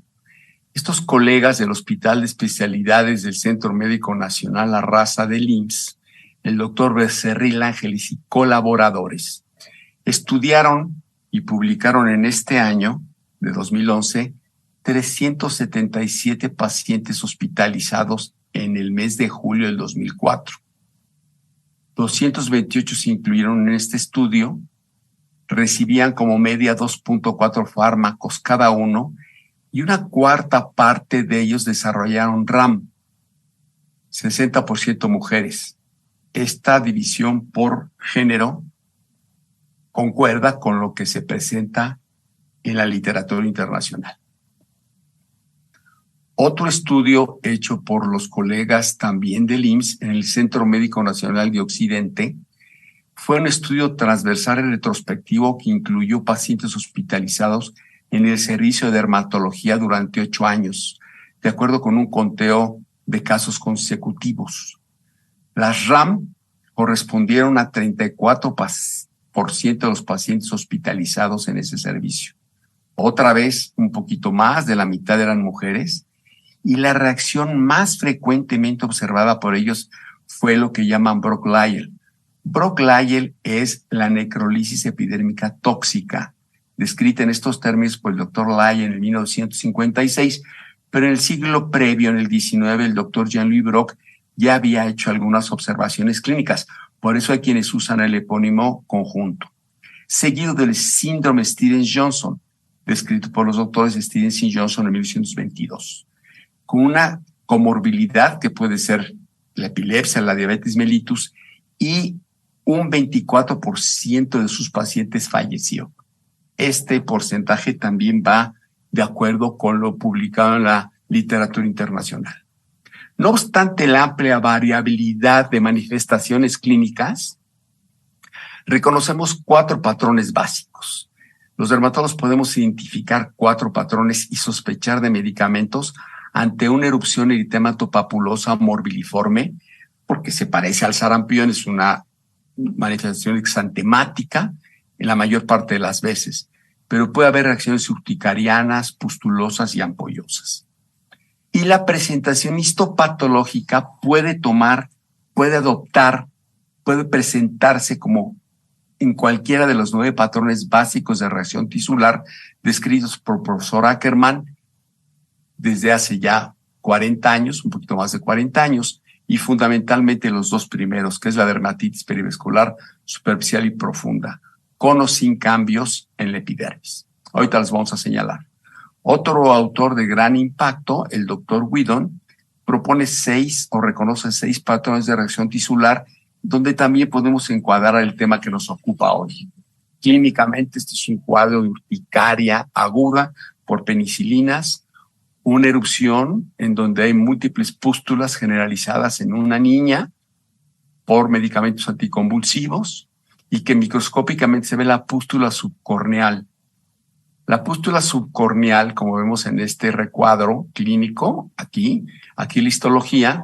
Estos colegas del Hospital de Especialidades del Centro Médico Nacional La Raza del IMSS, el doctor Becerril Ángeles y colaboradores, estudiaron y publicaron en este año de 2011 377 pacientes hospitalizados en el mes de julio del 2004. 228 se incluyeron en este estudio, recibían como media 2.4 fármacos cada uno y una cuarta parte de ellos desarrollaron RAM, 60% mujeres. Esta división por género concuerda con lo que se presenta en la literatura internacional. Otro estudio hecho por los colegas también del IMSS en el Centro Médico Nacional de Occidente fue un estudio transversal y retrospectivo que incluyó pacientes hospitalizados en el servicio de dermatología durante 8 años, de acuerdo con un conteo de casos consecutivos. Las RAM correspondieron a 34% de los pacientes hospitalizados en ese servicio. Otra vez, un poquito más de la mitad eran mujeres, y la reacción más frecuentemente observada por ellos fue lo que llaman Brock-Lyell. Brock-Lyell es la necrolisis epidérmica tóxica, descrita en estos términos por el doctor Lyell en 1956, pero en el siglo previo, en el 19, el doctor Jean-Louis Brock ya había hecho algunas observaciones clínicas. Por eso hay quienes usan el epónimo conjunto. Seguido del síndrome Stevens-Johnson, descrito por los doctores Stevens y Johnson en 1922. con una comorbilidad que puede ser la epilepsia, la diabetes mellitus, y un 24% de sus pacientes falleció. Este porcentaje también va de acuerdo con lo publicado en la literatura internacional. No obstante la amplia variabilidad de manifestaciones clínicas, reconocemos 4 patrones básicos. Los dermatólogos podemos identificar 4 patrones y sospechar de medicamentos ante una erupción eritematopapulosa morbiliforme, porque se parece al sarampión, es una manifestación exantemática en la mayor parte de las veces, pero puede haber reacciones urticarianas, pustulosas y ampollosas. Y la presentación histopatológica puede presentarse como en cualquiera de los 9 patrones básicos de reacción tisular descritos por el profesor Ackermann desde hace ya 40 años, un poquito más de 40 años, y fundamentalmente los 2 primeros, que es la dermatitis perivascular superficial y profunda, con o sin cambios en la epidermis. Ahorita los vamos a señalar. Otro autor de gran impacto, el doctor Whedon, propone 6 o reconoce 6 patrones de reacción tisular, donde también podemos encuadrar el tema que nos ocupa hoy. Clínicamente, este es un cuadro de urticaria aguda por penicilinas, una erupción en donde hay múltiples pústulas generalizadas en una niña por medicamentos anticonvulsivos y que microscópicamente se ve la pústula subcorneal. La pústula subcorneal, como vemos en este recuadro clínico, aquí la histología,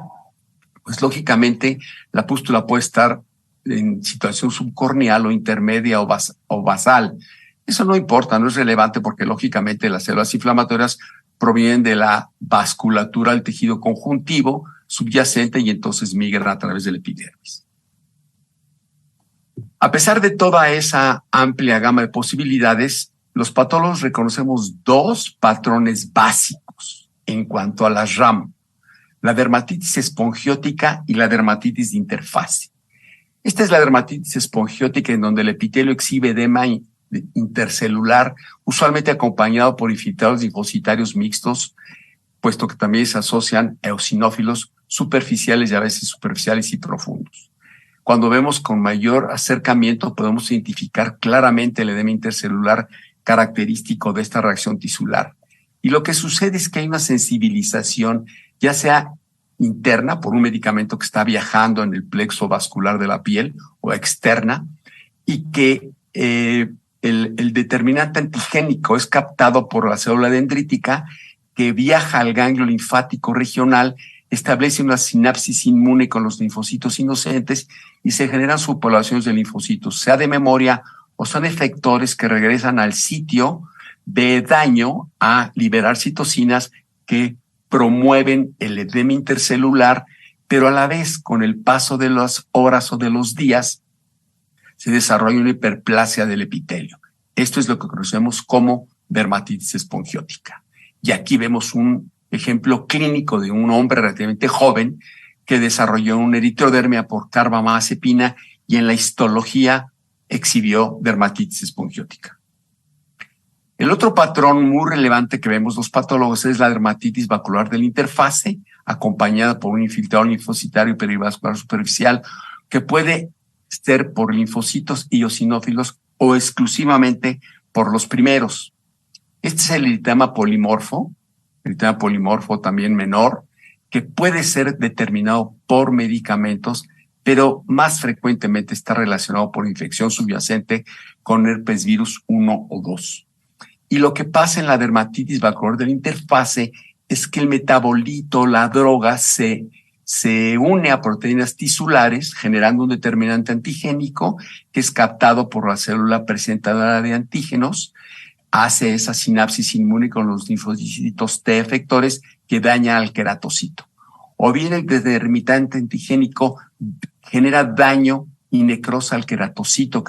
pues lógicamente la pústula puede estar en situación subcorneal o intermedia o basal. Eso no importa, no es relevante porque lógicamente las células inflamatorias provienen de la vasculatura del tejido conjuntivo subyacente y entonces migran a través del epidermis. A pesar de toda esa amplia gama de posibilidades, los patólogos reconocemos 2 patrones básicos en cuanto a las RAM: la dermatitis espongiótica y la dermatitis de interfase. Esta es la dermatitis espongiótica, en donde el epitelio exhibe edema intercelular, usualmente acompañado por infiltrados linfocitarios mixtos, puesto que también se asocian eosinófilos superficiales y a veces superficiales y profundos. Cuando vemos con mayor acercamiento podemos identificar claramente el edema intercelular característico de esta reacción tisular. Y lo que sucede es que hay una sensibilización, ya sea interna por un medicamento que está viajando en el plexo vascular de la piel, o externa, y que el determinante antigénico es captado por la célula dendrítica, que viaja al ganglio linfático regional, establece una sinapsis inmune con los linfocitos inocentes y se generan subpoblaciones de linfocitos, sea de memoria o son efectores que regresan al sitio de daño a liberar citocinas que promueven el edema intercelular, pero a la vez, con el paso de las horas o de los días, se desarrolla una hiperplasia del epitelio. Esto es lo que conocemos como dermatitis espongiótica. Y aquí vemos un ejemplo clínico de un hombre relativamente joven que desarrolló una eritrodermia por carbamazepina y en la histología exhibió dermatitis espongiótica. El otro patrón muy relevante que vemos los patólogos es la dermatitis vacular de la interfase, acompañada por un infiltrado linfocitario perivascular superficial, que puede ser por linfocitos eosinófilos o exclusivamente por los primeros. Este es el eritema polimorfo también menor, que puede ser determinado por medicamentos, pero más frecuentemente está relacionado por infección subyacente con herpes virus 1 o 2. Y lo que pasa en la dermatitis vacular de la interfase es que el metabolito, la droga, se une a proteínas tisulares, generando un determinante antigénico que es captado por la célula presentadora de antígenos, hace esa sinapsis inmune con los linfocitos T efectores que daña al queratocito. O bien el determinante antigénico genera daño y necrosa al queratinocito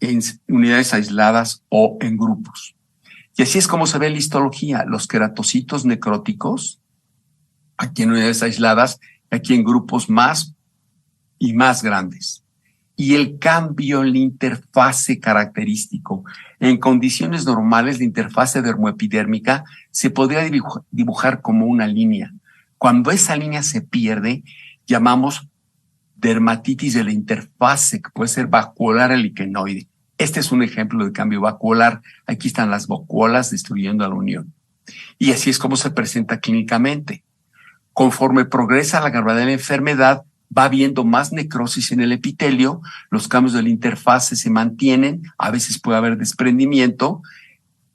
en unidades aisladas o en grupos. Y así es como se ve en la histología: los queratocitos necróticos, aquí en unidades aisladas, aquí en grupos más y más grandes. y el cambio en la interfase característico. En condiciones normales, la interfase dermoepidérmica se podría dibujar como una línea. Cuando esa línea se pierde, llamamos dermatitis de la interfase, que puede ser vacuolar o liquenoide. Este es un ejemplo de cambio vacuolar. Aquí están las vacuolas destruyendo a la unión. Y así es como se presenta clínicamente. Conforme progresa la gravedad de la enfermedad, va habiendo más necrosis en el epitelio, los cambios de la interfase se mantienen, a veces puede haber desprendimiento,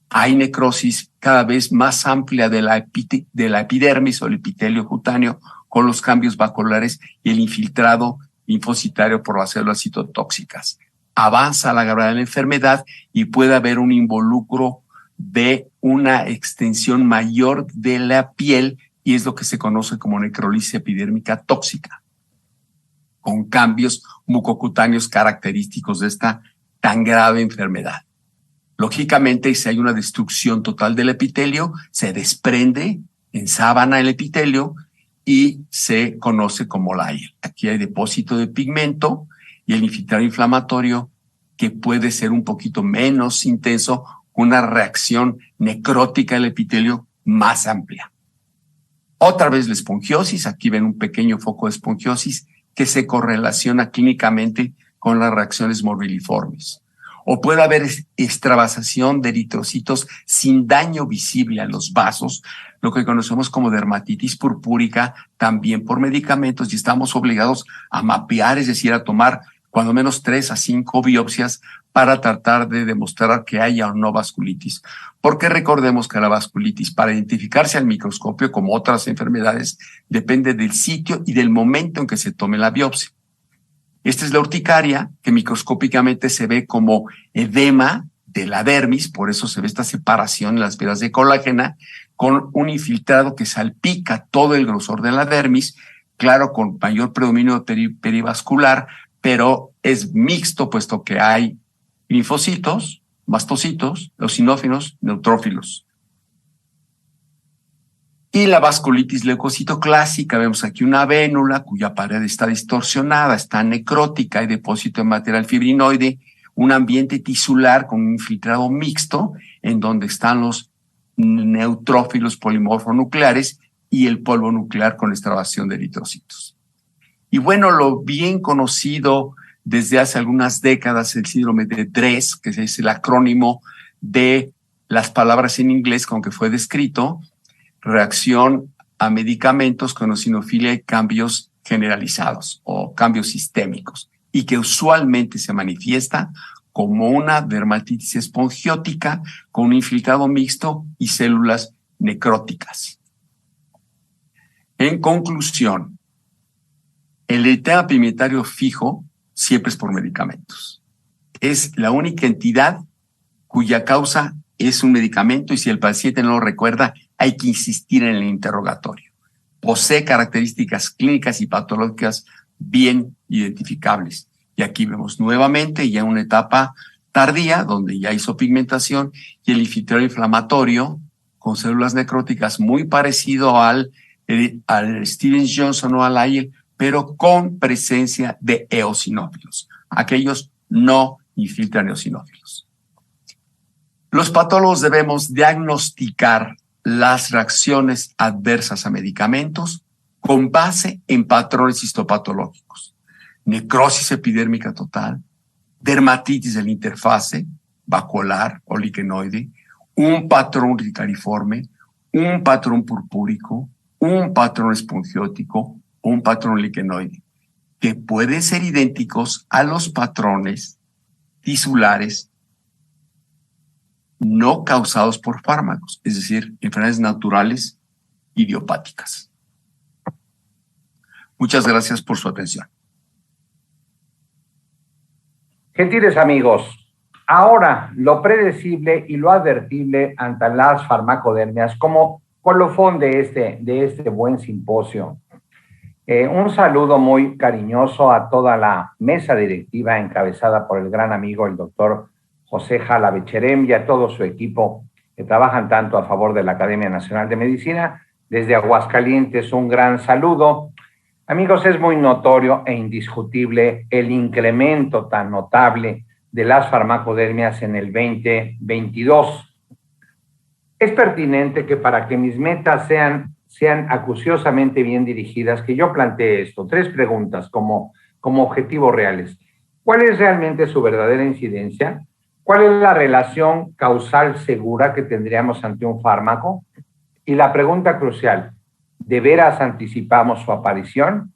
hay necrosis cada vez más amplia de la epidermis o el epitelio cutáneo con los cambios vacuolares y el infiltrado linfocitario por las células citotóxicas. Avanza la gravedad de la enfermedad y puede haber un involucro de una extensión mayor de la piel y es lo que se conoce como necrólisis epidérmica tóxica, con cambios mucocutáneos característicos de esta tan grave enfermedad. Lógicamente, si hay una destrucción total del epitelio, se desprende en sábana el epitelio y se conoce como LAIR. Aquí hay depósito de pigmento y el infiltrado inflamatorio que puede ser un poquito menos intenso, una reacción necrótica del epitelio más amplia. Otra vez la espongiosis, aquí ven un pequeño foco de espongiosis que se correlaciona clínicamente con las reacciones morbiliformes. O puede haber extravasación de eritrocitos sin daño visible a los vasos, lo que conocemos como dermatitis purpúrica, también por medicamentos, y estamos obligados a mapear, es decir, a tomar cuando menos 3 a 5 biopsias para tratar de demostrar que haya o no vasculitis. Porque recordemos que la vasculitis, para identificarse al microscopio como otras enfermedades, depende del sitio y del momento en que se tome la biopsia. Esta es la urticaria, que microscópicamente se ve como edema de la dermis, por eso se ve esta separación en las fibras de colágena, con un infiltrado que salpica todo el grosor de la dermis, claro, con mayor predominio perivascular, pero es mixto, puesto que hay linfocitos, mastocitos, eosinófilos, neutrófilos. Y la vasculitis leucocitoclásica, vemos aquí una vénula cuya pared está distorsionada, está necrótica, hay depósito de material fibrinoide, un ambiente tisular con un infiltrado mixto, en donde están los neutrófilos polimorfonucleares y el polvo nuclear con extravasación de eritrocitos. Y bueno, lo bien conocido desde hace algunas décadas, el síndrome de DRESS, que es el acrónimo de las palabras en inglés con que fue descrito, reacción a medicamentos con eosinofilia y cambios generalizados o cambios sistémicos, y que usualmente se manifiesta como una dermatitis espongiótica con un infiltrado mixto y células necróticas. En conclusión, el eritema pigmentario fijo siempre es por medicamentos. Es la única entidad cuya causa es un medicamento y si el paciente no lo recuerda, hay que insistir en el interrogatorio. Posee características clínicas y patológicas bien identificables. Y aquí vemos nuevamente ya una etapa tardía donde ya hizo pigmentación y el infiltrado inflamatorio con células necróticas muy parecido al Stevens-Johnson o al Lyell, pero con presencia de eosinófilos. Aquellos no infiltran eosinófilos. Los patólogos debemos diagnosticar las reacciones adversas a medicamentos con base en patrones histopatológicos. Necrosis epidérmica total, dermatitis de la interfase vacuolar o liquenoide, un patrón urticariforme, un patrón purpúrico, un patrón espongiótico, un patrón liquenoide, que pueden ser idénticos a los patrones tisulares no causados por fármacos, es decir, enfermedades naturales idiopáticas. Muchas gracias por su atención. Gentiles amigos, ahora lo predecible y lo advertible ante las farmacodermias como colofón de este buen simposio. Un saludo muy cariñoso a toda la mesa directiva encabezada por el gran amigo, el doctor José Jala Becherem, y a todo su equipo que trabajan tanto a favor de la Academia Nacional de Medicina. Desde Aguascalientes, un gran saludo. Amigos, es muy notorio e indiscutible el incremento tan notable de las farmacodermias en el 2022. Es pertinente que para que mis metas sean acuciosamente bien dirigidas, que yo plantee esto, 3 preguntas como objetivos reales. ¿Cuál es realmente su verdadera incidencia? ¿Cuál es la relación causal segura que tendríamos ante un fármaco? Y la pregunta crucial, ¿de veras anticipamos su aparición?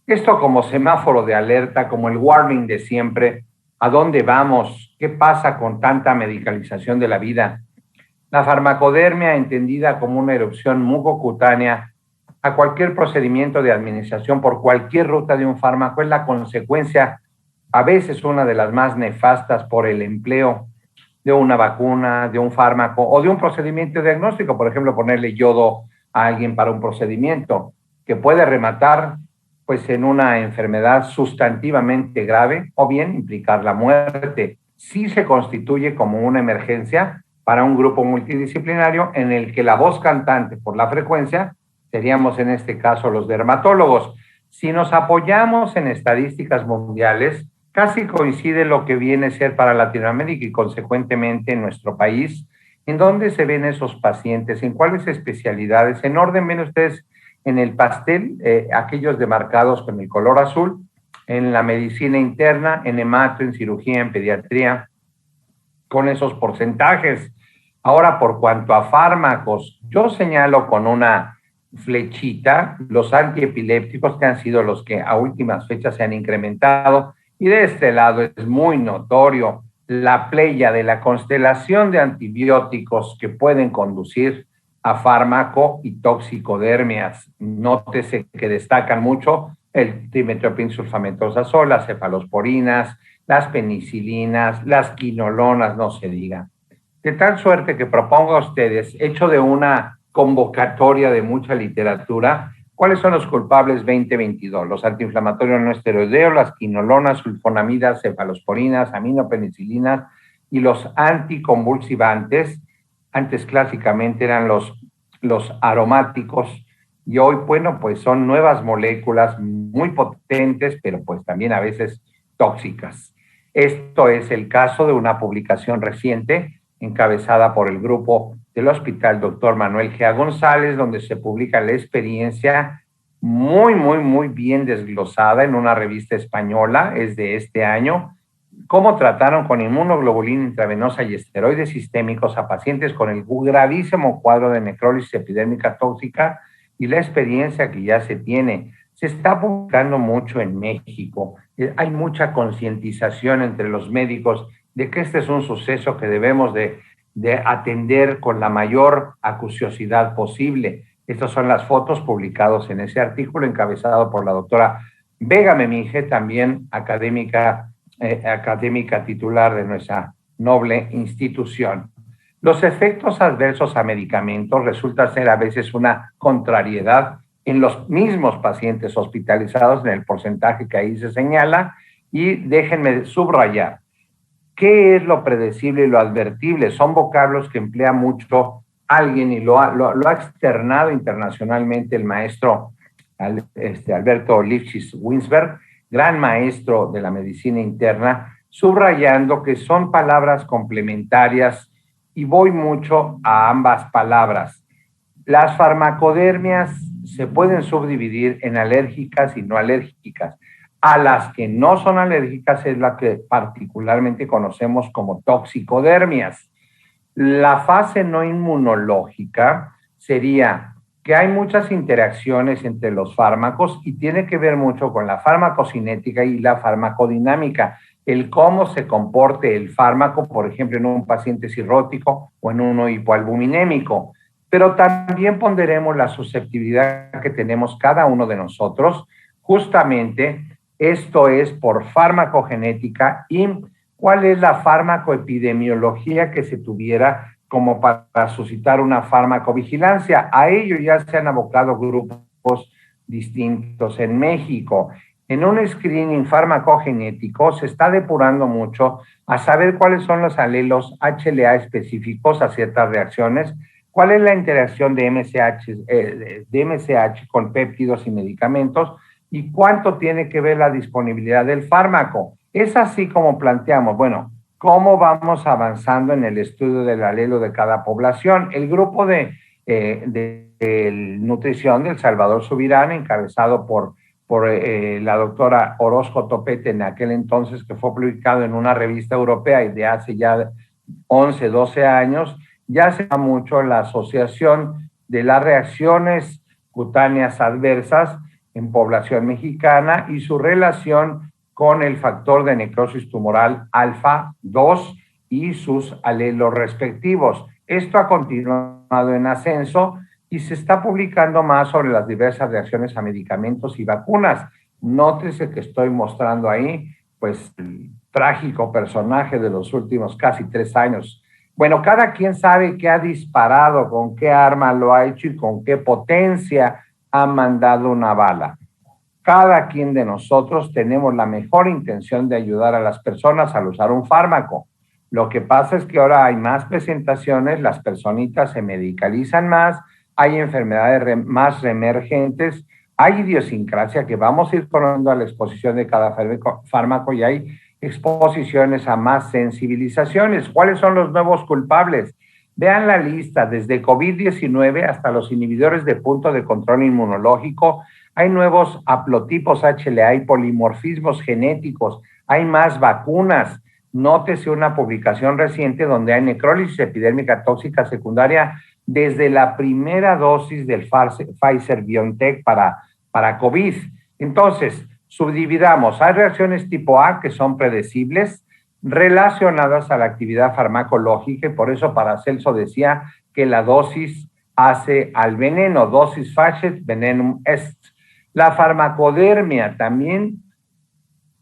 Esto como semáforo de alerta, como el warning de siempre, ¿a dónde vamos? ¿Qué pasa con tanta medicalización de la vida? La farmacodermia, entendida como una erupción mucocutánea a cualquier procedimiento de administración por cualquier ruta de un fármaco, es la consecuencia, a veces una de las más nefastas, por el empleo de una vacuna, de un fármaco o de un procedimiento diagnóstico. Por ejemplo, ponerle yodo a alguien para un procedimiento que puede rematar pues en una enfermedad sustantivamente grave o bien implicar la muerte. Sí se constituye como una emergencia para un grupo multidisciplinario en el que la voz cantante por la frecuencia seríamos en este caso los dermatólogos. Si nos apoyamos en estadísticas mundiales, casi coincide lo que viene a ser para Latinoamérica y consecuentemente en nuestro país. ¿En dónde se ven esos pacientes? ¿En cuáles especialidades? En orden, ven ustedes en el pastel, aquellos demarcados con el color azul, en la medicina interna, en hemato, en cirugía, en pediatría, con esos porcentajes. Ahora, por cuanto a fármacos, yo señalo con una flechita los antiepilépticos que han sido los que a últimas fechas se han incrementado, y de este lado es muy notorio la playa de la constelación de antibióticos que pueden conducir a fármaco y toxicodermias. Nótese que destacan mucho el trimethoprim-sulfametosazol, las cefalosporinas, las penicilinas, las quinolonas, no se diga. De tal suerte que propongo a ustedes, hecho de una convocatoria de mucha literatura, ¿cuáles son los culpables 2022? Los antiinflamatorios no esteroideos, las quinolonas, sulfonamidas, cefalosporinas, aminopenicilinas y los anticonvulsivantes. Antes clásicamente eran los aromáticos y hoy, bueno, pues son nuevas moléculas muy potentes, pero pues también a veces tóxicas. Esto es el caso de una publicación reciente encabezada por el grupo del Hospital Dr. Manuel G. González, donde se publica la experiencia muy bien desglosada en una revista española, es de este año, cómo trataron con inmunoglobulina intravenosa y esteroides sistémicos a pacientes con el gravísimo cuadro de necrólisis epidérmica tóxica y la experiencia que ya se tiene. Se está publicando mucho en México. Hay mucha concientización entre los médicos de que este es un suceso que debemos de atender con la mayor acuciosidad posible. Estas son las fotos publicadas en ese artículo encabezado por la doctora Vega Memije, también académica titular de nuestra noble institución. Los efectos adversos a medicamentos resulta ser a veces una contrariedad en los mismos pacientes hospitalizados en el porcentaje que ahí se señala, y déjenme subrayar. ¿Qué es lo predecible y lo advertible? Son vocablos que emplea mucho alguien y lo ha externado internacionalmente el maestro Alberto Lifshitz-Winsberg, gran maestro de la medicina interna, subrayando que son palabras complementarias y voy mucho a ambas palabras. Las farmacodermias se pueden subdividir en alérgicas y no alérgicas. A las que no son alérgicas es la que particularmente conocemos como toxicodermias. La fase no inmunológica sería que hay muchas interacciones entre los fármacos y tiene que ver mucho con la farmacocinética y la farmacodinámica, el cómo se comporte el fármaco, por ejemplo, en un paciente cirrótico o en uno hipoalbuminémico. Pero también ponderemos la susceptibilidad que tenemos cada uno de nosotros, justamente. Esto es por farmacogenética y cuál es la farmacoepidemiología que se tuviera como para suscitar una farmacovigilancia. A ello ya se han abocado grupos distintos en México. En un screening farmacogenético se está depurando mucho a saber cuáles son los alelos HLA específicos a ciertas reacciones, cuál es la interacción de MSH con péptidos y medicamentos, ¿Y cuánto tiene que ver la disponibilidad del fármaco? Es así como planteamos, bueno, ¿cómo vamos avanzando en el estudio del alelo de cada población? El grupo de nutrición del Salvador Subirán, encabezado por la doctora Orozco Topete en aquel entonces, que fue publicado en una revista europea y de hace ya 11, 12 años, ya se da mucho la asociación de las reacciones cutáneas adversas en población mexicana y su relación con el factor de necrosis tumoral alfa 2 y sus alelos respectivos. Esto ha continuado en ascenso y se está publicando más sobre las diversas reacciones a medicamentos y vacunas. Nótese que estoy mostrando ahí, pues, el trágico personaje de los últimos casi 3 años. Bueno, cada quien sabe qué ha disparado, con qué arma lo ha hecho y con qué potencia ha mandado una bala. Cada quien de nosotros tenemos la mejor intención de ayudar a las personas al usar un fármaco. Lo que pasa es que ahora hay más presentaciones, las personitas se medicalizan más, hay enfermedades más reemergentes, hay idiosincrasia que vamos a ir poniendo a la exposición de cada fármaco y hay exposiciones a más sensibilizaciones. ¿Cuáles son los nuevos culpables? Vean la lista, desde COVID-19 hasta los inhibidores de punto de control inmunológico. Hay nuevos haplotipos HLA y polimorfismos genéticos. Hay más vacunas. Nótese una publicación reciente donde hay necrólisis epidérmica tóxica secundaria desde la primera dosis del Pfizer-BioNTech para COVID. Entonces, subdividamos. Hay reacciones tipo A que son predecibles, relacionadas a la actividad farmacológica, y por eso Paracelso decía que la dosis hace al veneno, dosis facet venenum est. La farmacodermia también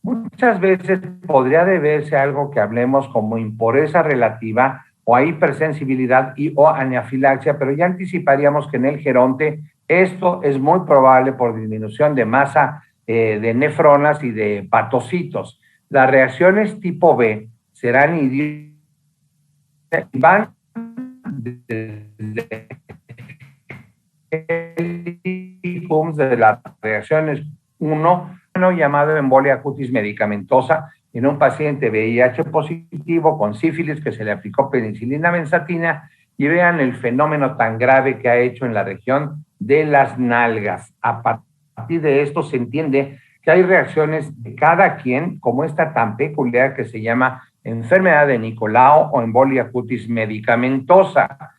muchas veces podría deberse a algo que hablemos como impureza relativa o a hipersensibilidad o anafilaxia, pero ya anticiparíamos que en el geronte esto es muy probable por disminución de masa de nefronas y de hepatocitos. Las reacciones tipo B serán van de las reacciones 1, llamado embolia cutis medicamentosa, en un paciente VIH positivo con sífilis que se le aplicó penicilina benzatina, y vean el fenómeno tan grave que ha hecho en la región de las nalgas. A partir de esto se entiende que hay reacciones de cada quien, como esta tan peculiar que se llama enfermedad de Nicolau o embolia cutis medicamentosa.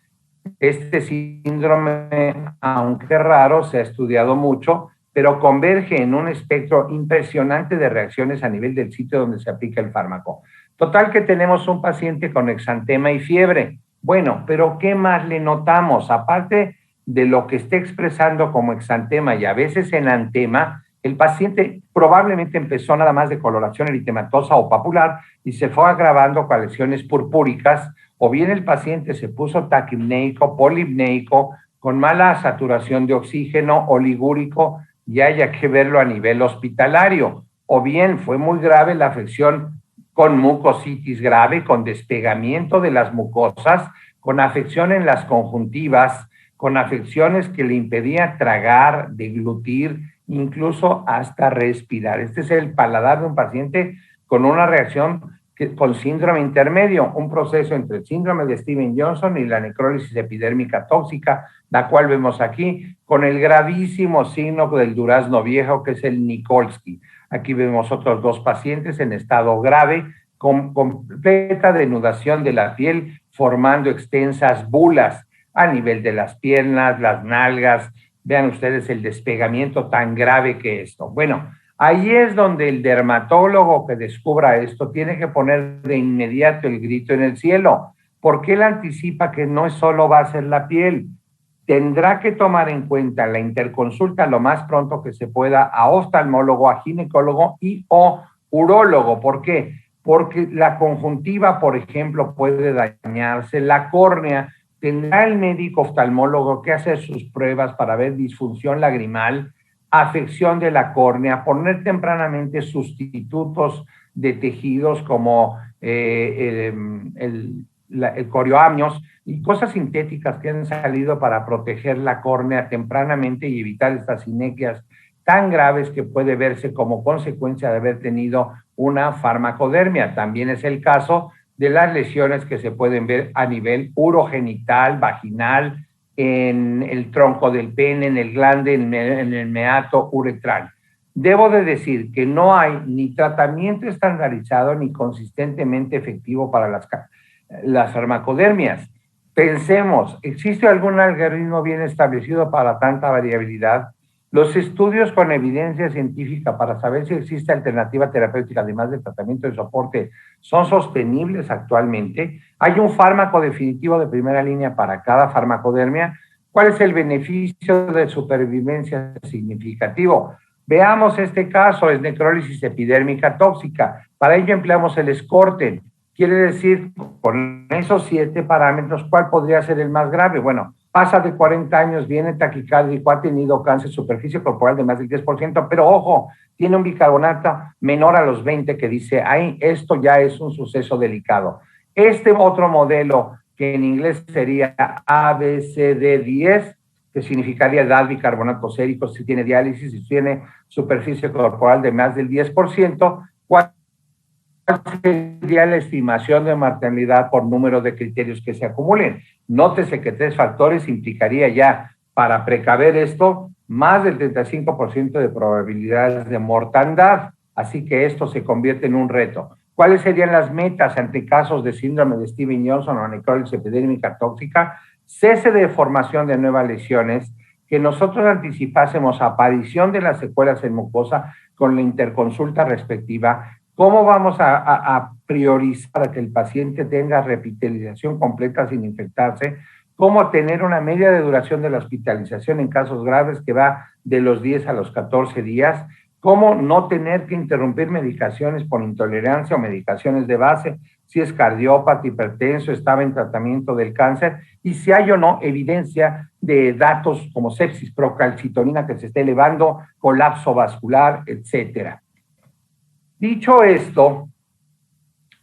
Este síndrome, aunque raro, se ha estudiado mucho, pero converge en un espectro impresionante de reacciones a nivel del sitio donde se aplica el fármaco. Total que tenemos un paciente con exantema y fiebre. Bueno, pero ¿qué más le notamos? Aparte de lo que esté expresando como exantema y a veces enantema, el paciente probablemente empezó nada más de coloración eritematosa o papular y se fue agravando con lesiones purpúricas, o bien el paciente se puso taquipneico, polipneico, con mala saturación de oxígeno, oligúrico, y haya que verlo a nivel hospitalario, o bien fue muy grave la afección con mucositis grave, con despegamiento de las mucosas, con afección en las conjuntivas, con afecciones que le impedían tragar, deglutir, incluso hasta respirar. Este es el paladar de un paciente con una reacción con síndrome intermedio, un proceso entre el síndrome de Stevens-Johnson y la necrólisis epidérmica tóxica, la cual vemos aquí, con el gravísimo signo del durazno viejo, que es el Nikolsky. Aquí vemos otros 2 pacientes en estado grave, con completa denudación de la piel, formando extensas bulas a nivel de las piernas, las nalgas. Vean ustedes el despegamiento tan grave que esto. Bueno, ahí es donde el dermatólogo que descubra esto tiene que poner de inmediato el grito en el cielo, porque él anticipa que no solo va a ser la piel. Tendrá que tomar en cuenta la interconsulta lo más pronto que se pueda a oftalmólogo, a ginecólogo y o urólogo. ¿Por qué? Porque la conjuntiva, por ejemplo, puede dañarse, la córnea. Tendrá el médico oftalmólogo que hacer sus pruebas para ver disfunción lagrimal, afección de la córnea, poner tempranamente sustitutos de tejidos como el corioamnios y cosas sintéticas que han salido para proteger la córnea tempranamente y evitar estas sinequias tan graves que puede verse como consecuencia de haber tenido una farmacodermia. También es el caso de las lesiones que se pueden ver a nivel urogenital, vaginal, en el tronco del pene, en el glande, en el meato uretral. Debo de decir que no hay ni tratamiento estandarizado ni consistentemente efectivo para las farmacodermias. Pensemos, ¿existe algún algoritmo bien establecido para tanta variabilidad? Los estudios con evidencia científica para saber si existe alternativa terapéutica, además del tratamiento de soporte, son sostenibles actualmente. ¿Hay un fármaco definitivo de primera línea para cada farmacodermia? ¿Cuál es el beneficio de supervivencia significativo? Veamos este caso, es necrólisis epidérmica tóxica. Para ello empleamos el SCORTEN. Quiere decir, con esos 7 parámetros, ¿cuál podría ser el más grave? Bueno, pasa de 40 años, viene taquicárdico, ha tenido cáncer de superficie corporal de más del 10%, pero ojo, tiene un bicarbonato menor a los 20 que dice, ahí esto ya es un suceso delicado. Este otro modelo, que en inglés sería ABCD10, que significaría edad, bicarbonato sérico, si tiene diálisis, si tiene superficie corporal de más del 10%, ¿cuál sería la estimación de mortalidad por número de criterios que se acumulen? Nótese que 3 factores implicaría ya, para precaver esto, más del 35% de probabilidades de mortandad. Así que esto se convierte en un reto. ¿Cuáles serían las metas ante casos de síndrome de Stevens-Johnson o necrólisis epidérmica tóxica? Cese de formación de nuevas lesiones, que nosotros anticipásemos aparición de las secuelas en mucosa con la interconsulta respectiva. ¿Cómo vamos a priorizar que el paciente tenga revitalización completa sin infectarse? ¿Cómo tener una media de duración de la hospitalización en casos graves que va de los 10 a los 14 días? ¿Cómo no tener que interrumpir medicaciones por intolerancia o medicaciones de base? Si es cardiópata, hipertenso, estaba en tratamiento del cáncer, y si hay o no evidencia de datos como sepsis, procalcitonina que se esté elevando, colapso vascular, etcétera. Dicho esto,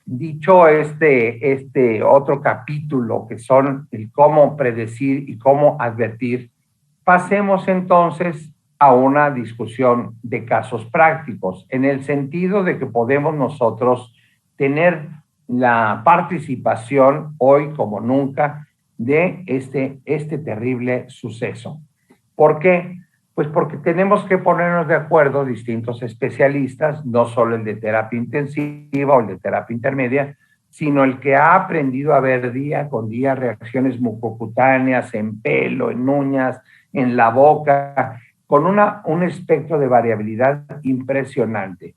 este otro capítulo que son el cómo predecir y cómo advertir, pasemos entonces a una discusión de casos prácticos, en el sentido de que podemos nosotros tener la participación hoy como nunca de este terrible suceso. ¿Por qué? Pues porque tenemos que ponernos de acuerdo distintos especialistas, no solo el de terapia intensiva o el de terapia intermedia, sino el que ha aprendido a ver día con día reacciones mucocutáneas en pelo, en uñas, en la boca, con un espectro de variabilidad impresionante.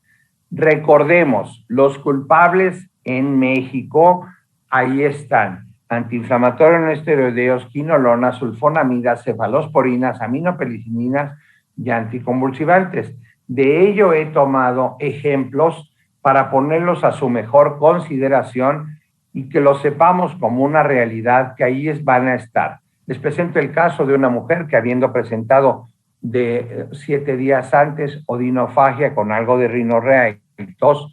Recordemos, los culpables en México, ahí están: antiinflamatorios no esteroideos, quinolona, sulfonamidas, cefalosporinas, aminopelicinas y anticonvulsivantes. De ello he tomado ejemplos para ponerlos a su mejor consideración y que lo sepamos como una realidad que ahí van a estar. Les presento el caso de una mujer que, habiendo presentado de 7 días antes odinofagia con algo de rinorrea y tos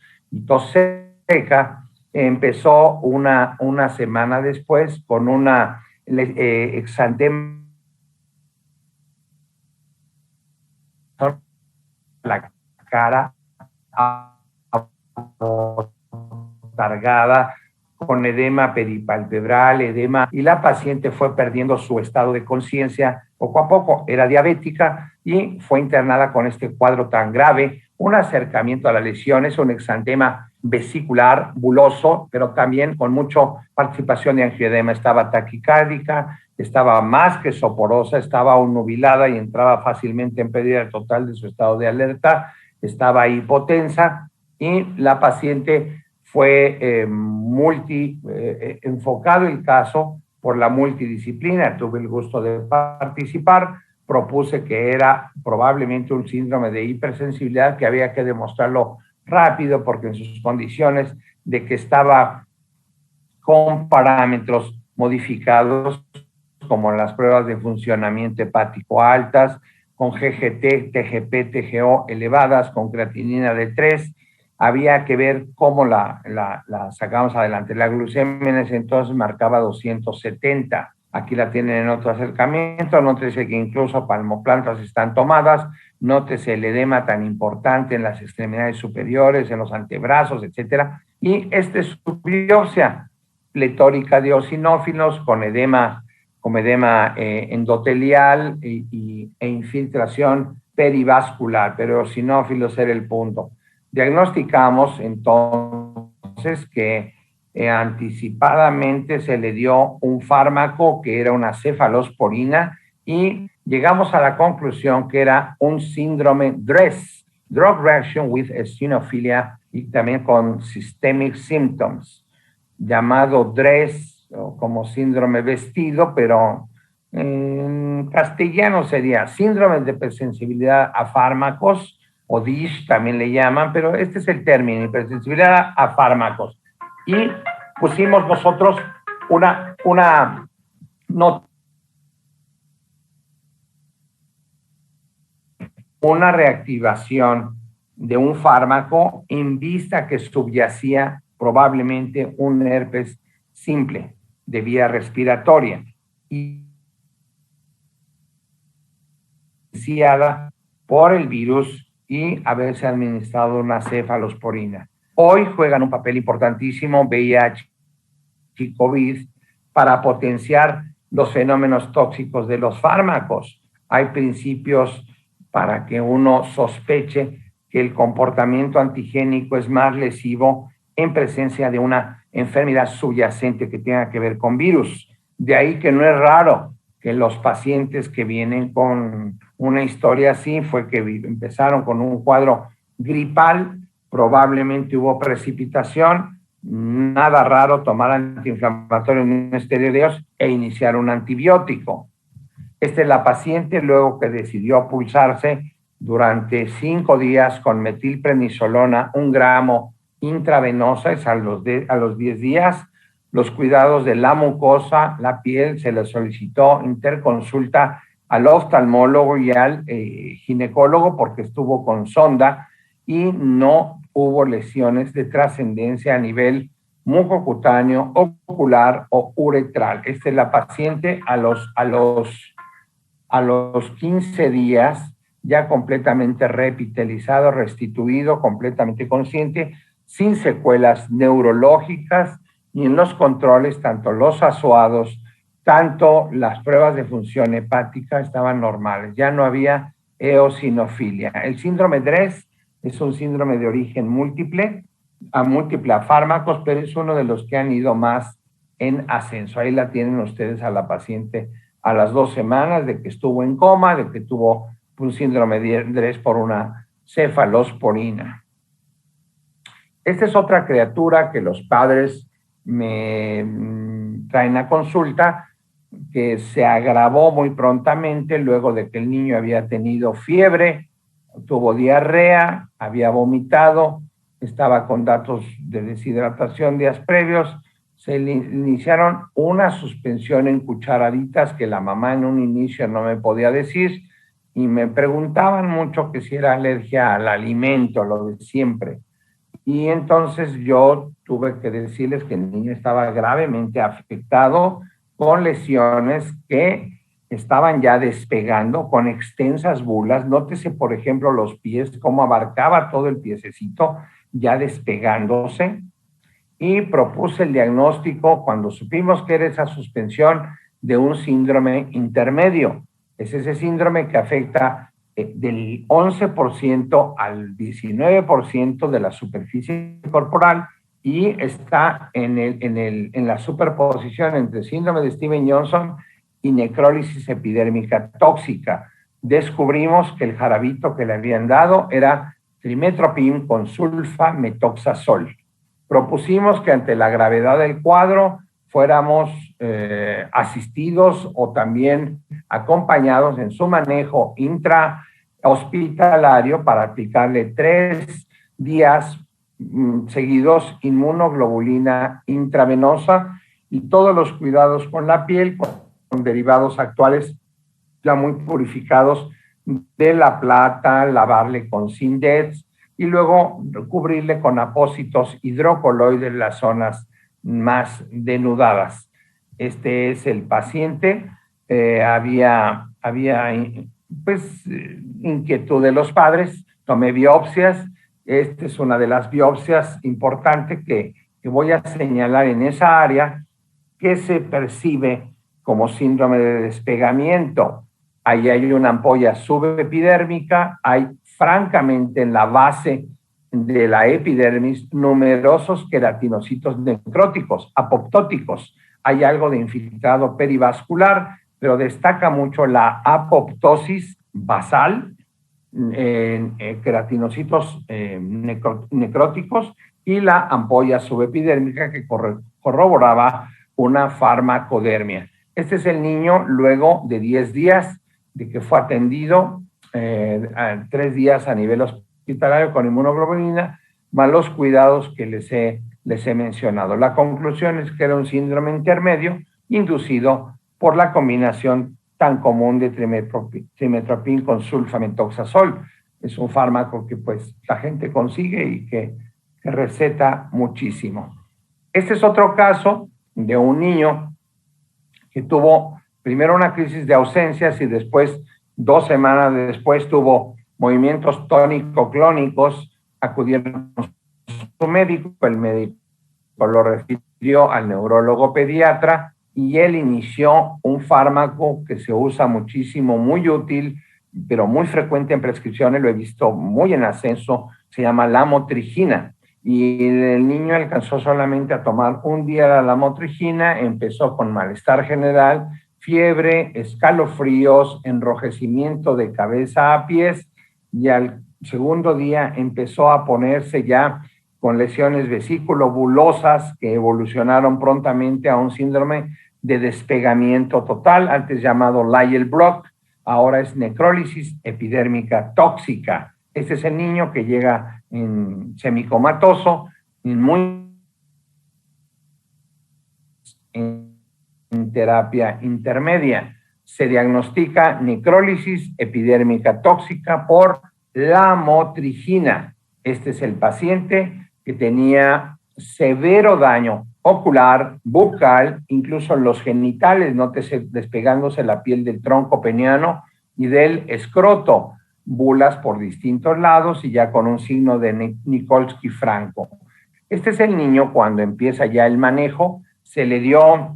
seca, empezó una semana después con una exantema la cara atargada, con edema peripalpebral, edema, y la paciente fue perdiendo su estado de conciencia poco a poco. Era diabética y fue internada con este cuadro tan grave, un acercamiento a las lesiones, un exantema vesicular buloso, pero también con mucha participación de angioedema. Estaba taquicárdica, estaba más que soporosa, estaba obnubilada y entraba fácilmente en pérdida total de su estado de alerta, estaba hipotensa, y la paciente fue enfocado el caso por la multidisciplina. Tuve el gusto de participar, propuse que era probablemente un síndrome de hipersensibilidad, que había que demostrarlo rápido porque en sus condiciones de que estaba con parámetros modificados como las pruebas de funcionamiento hepático altas, con GGT, TGP, TGO elevadas, con creatinina de 3, había que ver cómo la sacamos adelante. La glucemia en ese entonces marcaba 270. aquí la tienen en otro acercamiento. Nótese que incluso palmoplantas están tomadas, nótese el edema tan importante en las extremidades superiores, en los antebrazos, etcétera. Y esta es su biopsia pletórica de eosinófilos con edema endotelial e infiltración perivascular, pero eosinófilos era el punto. Diagnosticamos entonces que anticipadamente se le dio un fármaco que era una cefalosporina y llegamos a la conclusión que era un síndrome DRESS, Drug Reaction with Eosinophilia, y también con Systemic Symptoms, llamado DRESS, o como síndrome vestido, pero en castellano sería síndrome de hipersensibilidad a fármacos, o DISH también le llaman, pero este es el término, hipersensibilidad a fármacos. Y pusimos nosotros una reactivación de un fármaco en vista que subyacía probablemente un herpes simple de vía respiratoria y iniciada por el virus y haberse administrado una cefalosporina. Hoy juegan un papel importantísimo VIH y COVID para potenciar los fenómenos tóxicos de los fármacos. Hay principios para que uno sospeche que el comportamiento antigénico es más lesivo en presencia de una enfermedad subyacente que tenga que ver con virus. De ahí que no es raro que los pacientes que vienen con una historia así fue que empezaron con un cuadro gripal, probablemente hubo precipitación, nada raro tomar antiinflamatorios no esteroideos e iniciar un antibiótico. Esta es la paciente luego que decidió pulsarse durante 5 días con metilprednisolona, 1 gramo intravenosa, es a los 10 días. Los cuidados de la mucosa, la piel, se le solicitó interconsulta al oftalmólogo y al ginecólogo porque estuvo con sonda y no hubo lesiones de trascendencia a nivel mucocutáneo, ocular o uretral. Esta es la paciente a los 15 días, ya completamente reepitelizado, restituido, completamente consciente, sin secuelas neurológicas, y en los controles, tanto los asuados, tanto las pruebas de función hepática estaban normales, ya no había eosinofilia. El síndrome DRESS es un síndrome de origen múltiple a fármacos, pero es uno de los que han ido más en ascenso. Ahí la tienen ustedes a la paciente a las 2 semanas de que estuvo en coma, de que tuvo un síndrome de DRESS por una cefalosporina. Esta es otra criatura que los padres me traen a consulta, que se agravó muy prontamente luego de que el niño había tenido fiebre, tuvo diarrea, había vomitado, estaba con datos de deshidratación días previos. Se le iniciaron una suspensión en cucharaditas que la mamá en un inicio no me podía decir y me preguntaban mucho que si era alergia al alimento, lo de siempre. Y entonces yo tuve que decirles que el niño estaba gravemente afectado con lesiones que estaban ya despegando con extensas bulas. Nótese, por ejemplo, los pies, cómo abarcaba todo el piececito ya despegándose. Y propuse el diagnóstico cuando supimos que era esa suspensión de un síndrome intermedio. Es ese síndrome que afecta del 11% al 19% de la superficie corporal y está en la superposición entre síndrome de Steven-Johnson y necrólisis epidérmica tóxica. Descubrimos que el jarabito que le habían dado era trimethoprim con sulfametoxazol. Propusimos que ante la gravedad del cuadro fuéramos asistidos o también acompañados en su manejo intrahospitalario para aplicarle 3 días seguidos inmunoglobulina intravenosa y todos los cuidados con la piel con derivados actuales ya muy purificados de la plata, lavarle con Sindex y luego cubrirle con apósitos hidrocoloides las zonas más denudadas. Este es el paciente. Había pues inquietud de los padres, tomé biopsias. Esta es una de las biopsias importantes que voy a señalar en esa área que se percibe como síndrome de despegamiento. Ahí hay una ampolla subepidérmica, hay francamente en la base de la epidermis numerosos queratinocitos necróticos, apoptóticos. Hay algo de infiltrado perivascular, pero destaca mucho la apoptosis basal, queratinocitos necróticos, y la ampolla subepidérmica que corroboraba una farmacodermia. Este es el niño luego de 10 días de que fue atendido, 3 días a nivel hospitalario con inmunoglobulina, más los cuidados que les he mencionado. La conclusión es que era un síndrome intermedio inducido por la combinación tan común de trimetoprim con sulfamethoxazol. Es un fármaco que pues la gente consigue y que receta muchísimo. Este es otro caso de un niño que tuvo primero una crisis de ausencias y después, 2 semanas después, tuvo movimientos tónico-clónicos. Acudieron a su médico, el médico lo refirió al neurólogo pediatra y él inició un fármaco que se usa muchísimo, muy útil, pero muy frecuente en prescripciones, lo he visto muy en ascenso, se llama lamotrigina. Y el niño alcanzó solamente a tomar un día la lamotrigina, empezó con malestar general, fiebre, escalofríos, enrojecimiento de cabeza a pies, y al segundo día empezó a ponerse ya con lesiones vesículo-bulosas que evolucionaron prontamente a un síndrome de despegamiento total, antes llamado Lyell-Brock, ahora es necrólisis epidérmica tóxica. Este es el niño que llega en semicomatoso, en terapia intermedia. Se diagnostica necrólisis epidérmica tóxica por lamotrigina. Este es el paciente que tenía severo daño ocular, bucal, incluso los genitales, nótese despegándose la piel del tronco peniano y del escroto, bulas por distintos lados y ya con un signo de Nikolsky-Franco. Este es el niño cuando empieza ya el manejo, se le dio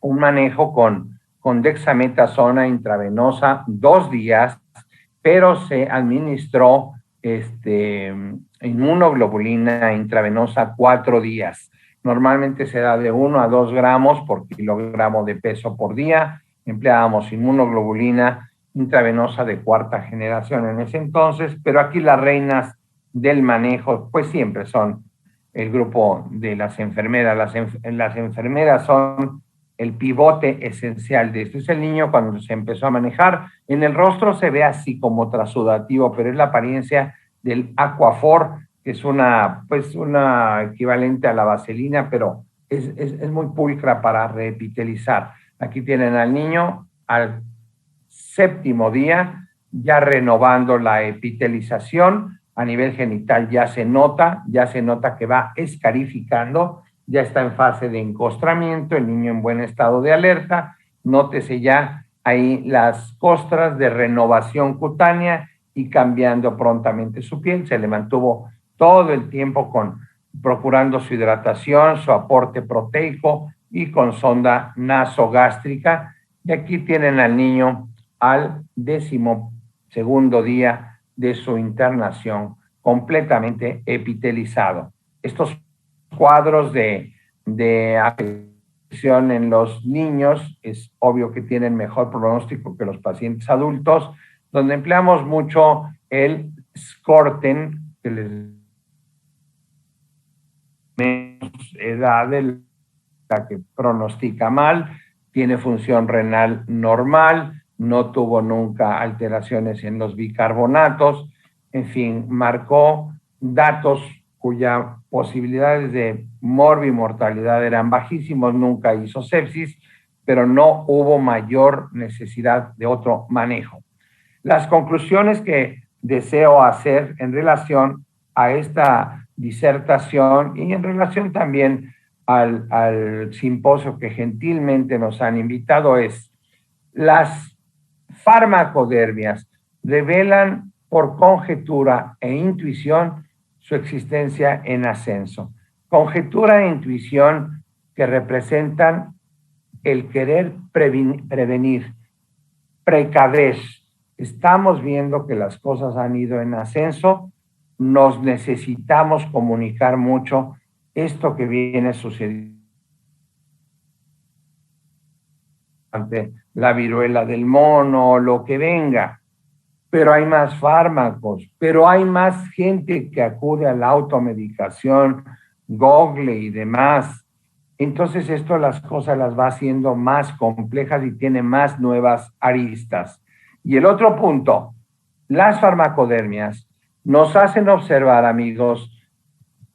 un manejo con dexametasona intravenosa 2 días, pero se administró inmunoglobulina intravenosa 4 días. Normalmente se da de 1 a 2 gramos por kilogramo de peso por día. Empleábamos inmunoglobulina intravenosa de 4ª generación en ese entonces, pero aquí las reinas del manejo pues siempre son el grupo de las enfermeras. Las enfermeras son el pivote esencial de esto. Es el niño cuando se empezó a manejar. En el rostro se ve así como trasudativo, pero es la apariencia del Aquaphor, que es una equivalente a la vaselina, pero es muy pulcra para reepitelizar. Aquí tienen al niño al 7º día, ya renovando la epitelización. A nivel genital ya se nota que va escarificando, ya está en fase de encostramiento, el niño en buen estado de alerta. Nótese ya ahí las costras de renovación cutánea y cambiando prontamente su piel. Se le mantuvo todo el tiempo procurando su hidratación, su aporte proteico y con sonda nasogástrica. Y aquí tienen al niño al 12º día de su internación, completamente epitelizado. Estos cuadros de afección en los niños es obvio que tienen mejor pronóstico que los pacientes adultos, donde empleamos mucho el Scorten, que les menos edad de la que pronostica mal, tiene función renal normal, no tuvo nunca alteraciones en los bicarbonatos, en fin, marcó datos cuyas posibilidades de morbimortalidad eran bajísimos, nunca hizo sepsis, pero no hubo mayor necesidad de otro manejo. Las conclusiones que deseo hacer en relación a esta disertación y en relación también al simposio que gentilmente nos han invitado es: las farmacodermias revelan por conjetura e intuición su existencia en ascenso. Conjetura e intuición que representan el querer prevenir, precaver. Estamos viendo que las cosas han ido en ascenso, nos necesitamos comunicar mucho esto que viene sucediendo ante la viruela del mono, lo que venga, pero hay más fármacos, pero hay más gente que acude a la automedicación, Google y demás. Entonces esto las cosas las va haciendo más complejas y tiene más nuevas aristas. Y el otro punto, las farmacodermias nos hacen observar, amigos,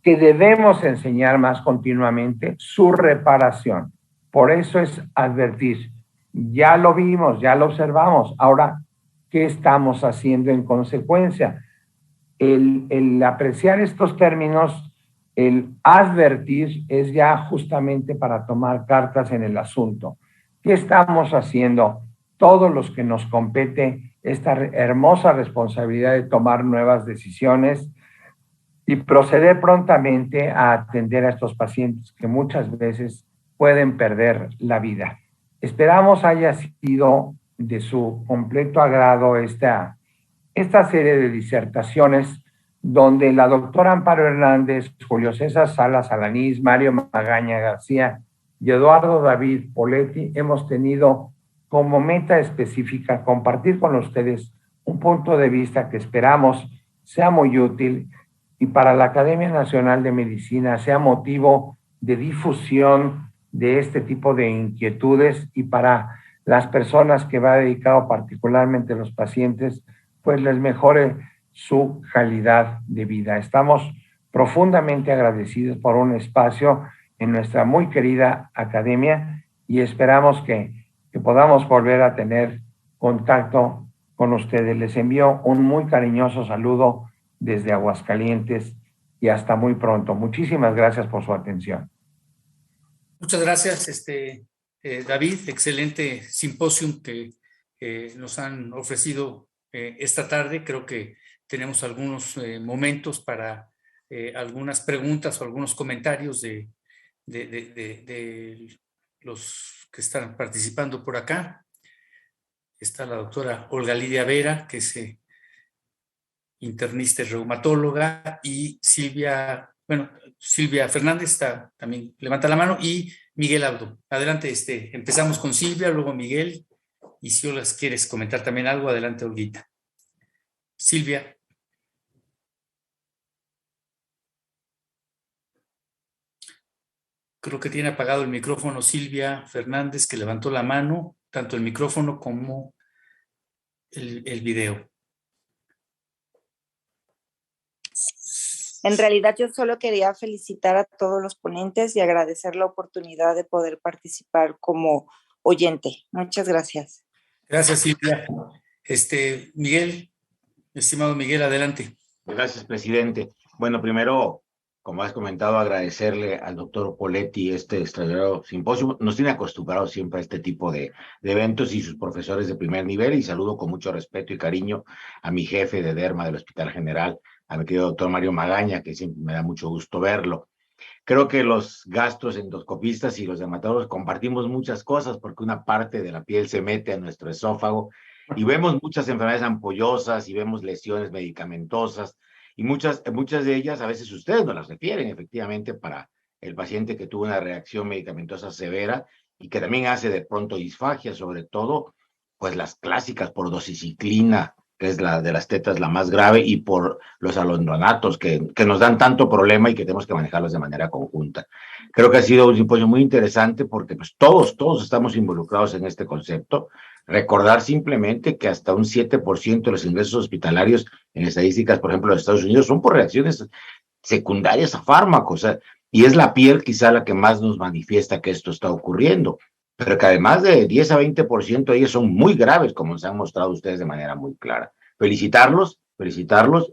que debemos enseñar más continuamente su reparación. Por eso es advertir. Ya lo vimos, ya lo observamos. Ahora, ¿qué estamos haciendo en consecuencia? El apreciar estos términos, el advertir, es ya justamente para tomar cartas en el asunto. ¿Qué estamos haciendo? Todos los que nos compete esta hermosa responsabilidad de tomar nuevas decisiones y proceder prontamente a atender a estos pacientes que muchas veces pueden perder la vida. Esperamos haya sido de su completo agrado esta serie de disertaciones donde la doctora Amparo Hernández, Julio César Salas Alanís, Mario Magaña García y Eduardo David Poletti hemos tenido como meta específica compartir con ustedes un punto de vista que esperamos sea muy útil y para la Academia Nacional de Medicina sea motivo de difusión de este tipo de inquietudes y para las personas que va dedicado particularmente a los pacientes, pues les mejore su calidad de vida. Estamos profundamente agradecidos por un espacio en nuestra muy querida academia y esperamos que podamos volver a tener contacto con ustedes. Les envío un muy cariñoso saludo desde Aguascalientes y hasta muy pronto. Muchísimas gracias por su atención. Muchas gracias, David. Excelente simposium que nos han ofrecido esta tarde. Creo que tenemos algunos momentos para algunas preguntas o algunos comentarios de los que están participando por acá. Está la doctora Olga Lidia Vera, que es internista y reumatóloga, y Silvia Fernández también levanta la mano, y Miguel Abdo. Adelante, empezamos con Silvia, luego Miguel, y si Olga quieres comentar también algo, adelante, Olguita. Silvia. Creo que tiene apagado el micrófono Silvia Fernández, que levantó la mano, tanto el micrófono como el video. En realidad yo solo quería felicitar a todos los ponentes y agradecer la oportunidad de poder participar como oyente. Muchas gracias. Gracias, Silvia. Miguel, estimado Miguel, adelante. Gracias, presidente. Bueno, primero, como has comentado, agradecerle al doctor Poletti este extraordinario simposio. Nos tiene acostumbrados siempre a este tipo de eventos y sus profesores de primer nivel, y saludo con mucho respeto y cariño a mi jefe de derma del Hospital General, a mi querido doctor Mario Magaña, que siempre me da mucho gusto verlo. Creo que los gastroendoscopistas y los dermatólogos compartimos muchas cosas, porque una parte de la piel se mete a nuestro esófago y vemos muchas enfermedades ampollosas y vemos lesiones medicamentosas, y muchas de ellas a veces ustedes nos las refieren efectivamente para el paciente que tuvo una reacción medicamentosa severa y que también hace de pronto disfagia, sobre todo pues las clásicas por doxiciclina, que es la de las tetas la más grave, y por los alondronatos que nos dan tanto problema y que tenemos que manejarlos de manera conjunta. Creo que ha sido un simposio muy interesante porque pues todos estamos involucrados en este concepto. Recordar simplemente que hasta un 7% de los ingresos hospitalarios en estadísticas, por ejemplo, de Estados Unidos, son por reacciones secundarias a fármacos, y es la piel quizá la que más nos manifiesta que esto está ocurriendo, pero que además de 10 a 20% de ellas son muy graves, como nos han mostrado ustedes de manera muy clara. Felicitarlos,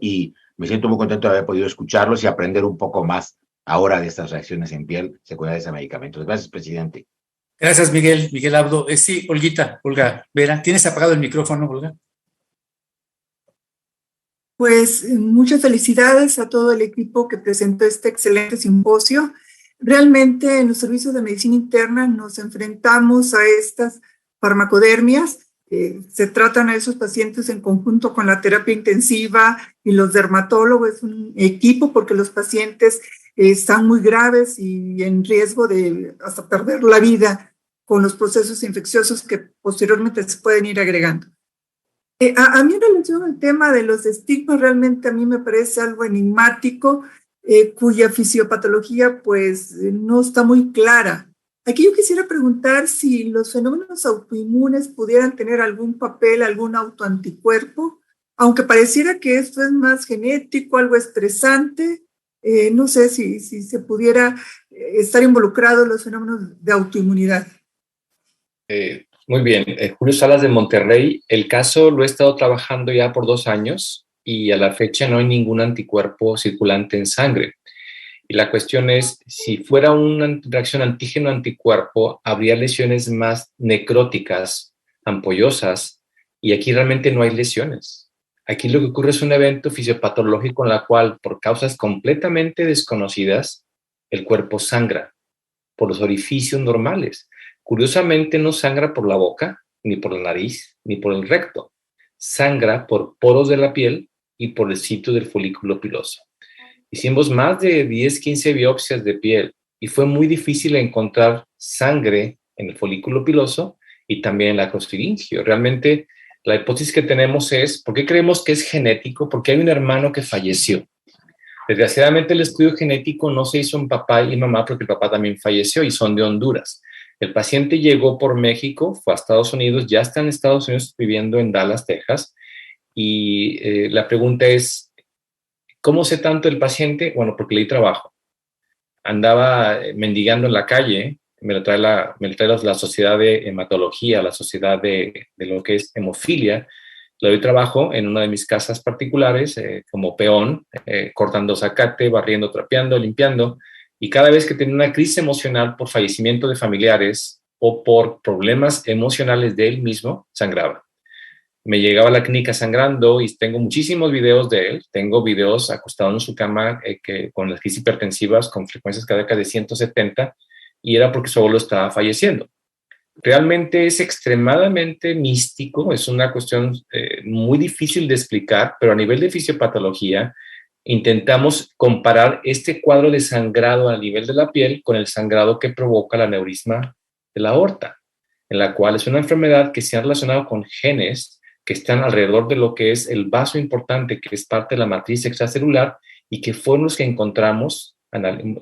y me siento muy contento de haber podido escucharlos y aprender un poco más ahora de estas reacciones en piel secundarias a medicamentos. Gracias, presidente. Gracias, Miguel Abdo. Sí, Olga Vera, ¿tienes apagado el micrófono, Olga? Pues muchas felicidades a todo el equipo que presentó este excelente simposio. Realmente en los servicios de medicina interna nos enfrentamos a estas farmacodermias. Se tratan a esos pacientes en conjunto con la terapia intensiva y los dermatólogos. Es un equipo porque los pacientes están muy graves y en riesgo de hasta perder la vida con los procesos infecciosos que posteriormente se pueden ir agregando. A mí en relación al tema de los estigmas, realmente a mí me parece algo enigmático, cuya fisiopatología pues no está muy clara. Aquí yo quisiera preguntar si los fenómenos autoinmunes pudieran tener algún papel, algún autoanticuerpo, aunque pareciera que esto es más genético, algo estresante. No sé si se pudiera estar involucrados los fenómenos de autoinmunidad. Muy bien, Julio Salas de Monterrey. El caso lo he estado trabajando ya por 2 años y a la fecha no hay ningún anticuerpo circulante en sangre. Y la cuestión es, si fuera una reacción antígeno-anticuerpo, habría lesiones más necróticas, ampollosas, y aquí realmente no hay lesiones. Aquí lo que ocurre es un evento fisiopatológico en la cual, por causas completamente desconocidas, el cuerpo sangra por los orificios normales. Curiosamente no sangra por la boca, ni por la nariz, ni por el recto. Sangra por poros de la piel y por el sitio del folículo piloso. Hicimos más de 10, 15 biopsias de piel y fue muy difícil encontrar sangre en el folículo piloso y también en el acrostiringio. Realmente la hipótesis que tenemos es, ¿por qué creemos que es genético? Porque hay un hermano que falleció. Desgraciadamente el estudio genético no se hizo en papá y mamá porque el papá también falleció y son de Honduras. El paciente llegó por México, fue a Estados Unidos, ya está en Estados Unidos viviendo en Dallas, Texas, y la pregunta es, ¿cómo sé tanto el paciente? Bueno, porque le di trabajo. Andaba mendigando en la calle, me lo trae la Sociedad de Hematología, la Sociedad de lo que es hemofilia. Le doy trabajo en una de mis casas particulares como peón, cortando zacate, barriendo, trapeando, limpiando. Y cada vez que tenía una crisis emocional por fallecimiento de familiares o por problemas emocionales de él mismo, sangraba. Me llegaba a la clínica sangrando y tengo muchísimos videos de él. Tengo videos acostado en su cama con las crisis hipertensivas con frecuencias cardíacas de 170 y era porque su abuelo estaba falleciendo. Realmente es extremadamente místico, es una cuestión muy difícil de explicar, pero a nivel de fisiopatología intentamos comparar este cuadro de sangrado a nivel de la piel con el sangrado que provoca el aneurisma de la aorta, en la cual es una enfermedad que se ha relacionado con genes que están alrededor de lo que es el vaso importante, que es parte de la matriz extracelular y que fueron los que encontramos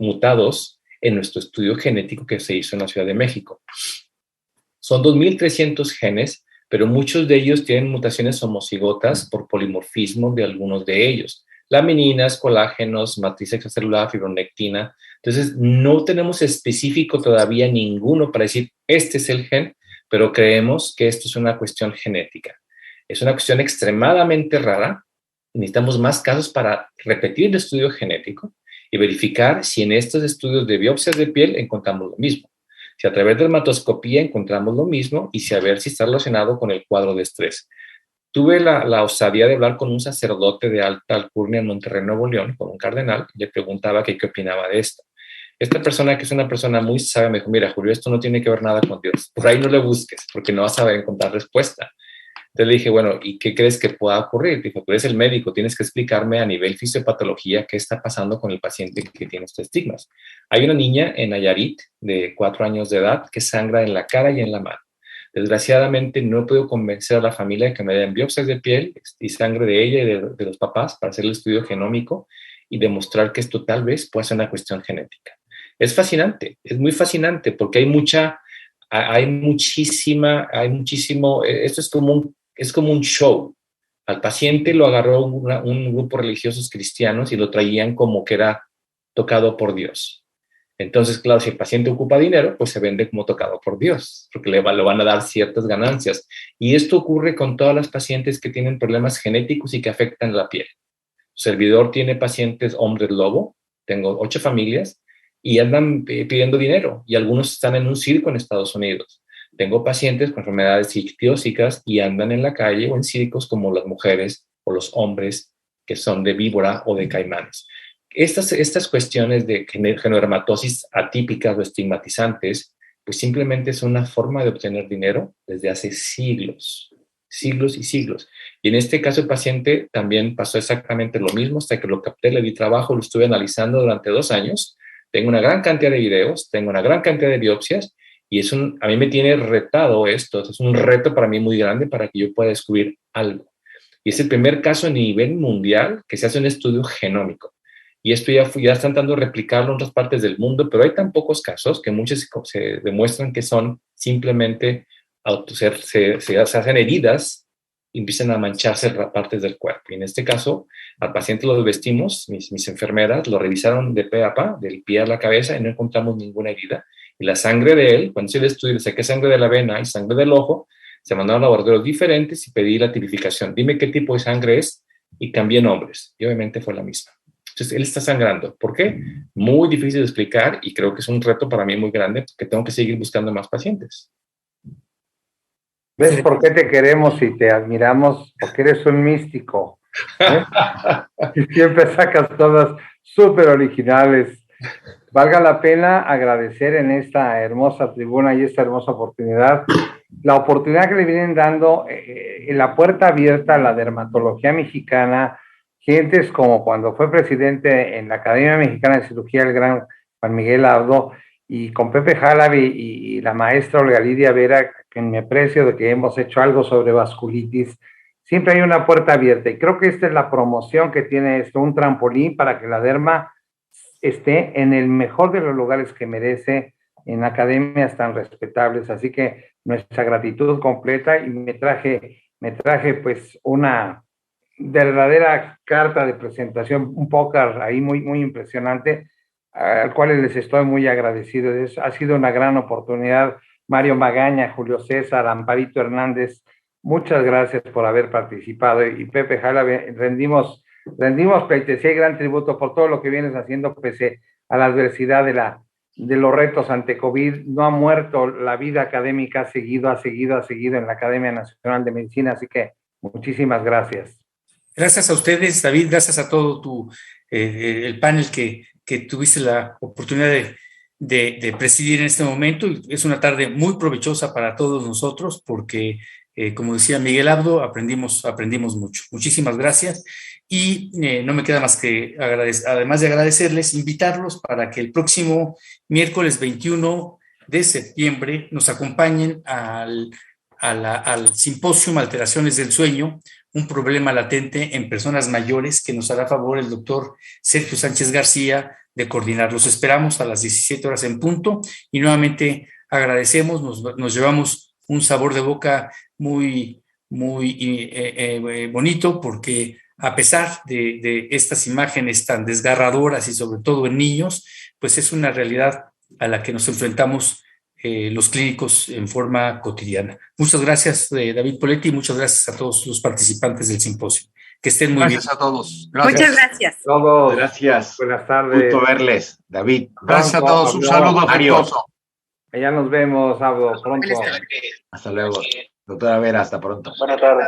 mutados en nuestro estudio genético que se hizo en la Ciudad de México. Son 2.300 genes, pero muchos de ellos tienen mutaciones homocigotas por polimorfismo de algunos de ellos. Lamininas, colágenos, matriz extracelular, fibronectina. Entonces, no tenemos específico todavía ninguno para decir, este es el gen, pero creemos que esto es una cuestión genética. Es una cuestión extremadamente rara. Necesitamos más casos para repetir el estudio genético y verificar si en estos estudios de biopsias de piel encontramos lo mismo. Si a través de dermatoscopía encontramos lo mismo y si a ver si está relacionado con el cuadro de estrés. Tuve la osadía de hablar con un sacerdote de alta alcurnia en Monterrey, Nuevo León, con un cardenal, y le preguntaba qué opinaba de esto. Esta persona, que es una persona muy sabia, me dijo, mira, Julio, esto no tiene que ver nada con Dios. Por ahí no le busques, porque no vas a encontrar respuesta. Entonces le dije, bueno, ¿y qué crees que pueda ocurrir? Dijo, tú eres el médico, tienes que explicarme a nivel fisiopatología qué está pasando con el paciente que tiene estos estigmas. Hay una niña en Nayarit de 4 años de edad que sangra en la cara y en la mano. Desgraciadamente no he podido convencer a la familia de que me den biopsias de piel y sangre de ella y de los papás para hacer el estudio genómico y demostrar que esto tal vez pueda ser una cuestión genética. Es fascinante, es muy fascinante porque hay muchísimo, esto es como un show. Al paciente lo agarró un grupo de religiosos cristianos y lo traían como que era tocado por Dios. Entonces, claro, si el paciente ocupa dinero, pues se vende como tocado por Dios, porque le van a dar ciertas ganancias. Y esto ocurre con todas las pacientes que tienen problemas genéticos y que afectan la piel. Su servidor tiene pacientes hombres lobo, tengo 8 familias y andan pidiendo dinero y algunos están en un circo en Estados Unidos. Tengo pacientes con enfermedades ictiósicas y andan en la calle o en circos como las mujeres o los hombres que son de víbora o de caimanes. Estas cuestiones de genodermatosis atípicas o estigmatizantes, pues simplemente es una forma de obtener dinero desde hace siglos y siglos. Y en este caso el paciente también pasó exactamente lo mismo hasta que lo capté, le di trabajo, lo estuve analizando durante 2 años. Tengo una gran cantidad de videos, tengo una gran cantidad de biopsias y a mí me tiene retado esto. Es un reto para mí muy grande para que yo pueda descubrir algo. Y es el primer caso a nivel mundial que se hace un estudio genómico. Y esto ya están tratando de replicarlo en otras partes del mundo, pero hay tan pocos casos que muchos se demuestran que son simplemente se hacen heridas y empiezan a mancharse partes del cuerpo. Y en este caso, al paciente lo vestimos, mis enfermeras lo revisaron de pe a pa, del pie a la cabeza, y no encontramos ninguna herida. Y la sangre de él, cuando hice el estudio, le saqué sangre de la vena y sangre del ojo, se mandaron a laboratorios diferentes y pedí la tipificación. Dime qué tipo de sangre es y cambié nombres. Y obviamente fue la misma. Entonces, él está sangrando. ¿Por qué? Muy difícil de explicar y creo que es un reto para mí muy grande porque tengo que seguir buscando más pacientes. ¿Ves por qué te queremos y te admiramos? Porque eres un místico. Y siempre sacas todas súper originales. Valga la pena agradecer en esta hermosa tribuna y esta hermosa oportunidad, la oportunidad que le vienen dando la puerta abierta a la dermatología mexicana, gentes como cuando fue presidente en la Academia Mexicana de Cirugía, el gran Juan Miguel Abdo, y con Pepe Jalabi y la maestra Olga Lidia Vera, que me aprecio de que hemos hecho algo sobre vasculitis. Siempre hay una puerta abierta y creo que esta es la promoción que tiene esto, un trampolín para que la derma esté en el mejor de los lugares que merece, en academias tan respetables. Así que nuestra gratitud completa, y me traje pues una verdadera carta de presentación, un póker ahí muy, muy impresionante, al cual les estoy muy agradecido. Ha sido una gran oportunidad. Mario Magaña, Julio César, Amparito Hernández, muchas gracias por haber participado. Y Pepe Jalabi, rendimos pleitesía y gran tributo por todo lo que vienes haciendo pese a la adversidad de los retos ante COVID. No ha muerto la vida académica, ha seguido en la Academia Nacional de Medicina, así que muchísimas gracias. Gracias a ustedes, David, gracias a todo el panel que tuviste la oportunidad de presidir en este momento. Es una tarde muy provechosa para todos nosotros porque, como decía Miguel Abdo, aprendimos mucho. Muchísimas gracias y no me queda más que además de agradecerles, invitarlos para que el próximo miércoles 21 de septiembre nos acompañen al simposio Alteraciones del Sueño, un problema latente en personas mayores, que nos hará favor el doctor Sergio Sánchez García de coordinar. Los esperamos a las 17 horas en punto y nuevamente agradecemos, nos llevamos un sabor de boca muy, muy bonito, porque a pesar de estas imágenes tan desgarradoras y sobre todo en niños, pues es una realidad a la que nos enfrentamos los clínicos en forma cotidiana. Muchas gracias, David Poletti, y muchas gracias a todos los participantes del simposio. Que estén muy bien. Gracias a todos. Gracias. Muchas gracias. Todos. Gracias. Buenas tardes. Gusto verles, David. Gracias a todos. Un saludo afectuoso. Ya nos vemos, Abdo, pronto. Hasta luego. Doctora Vera, hasta pronto. Buenas tardes.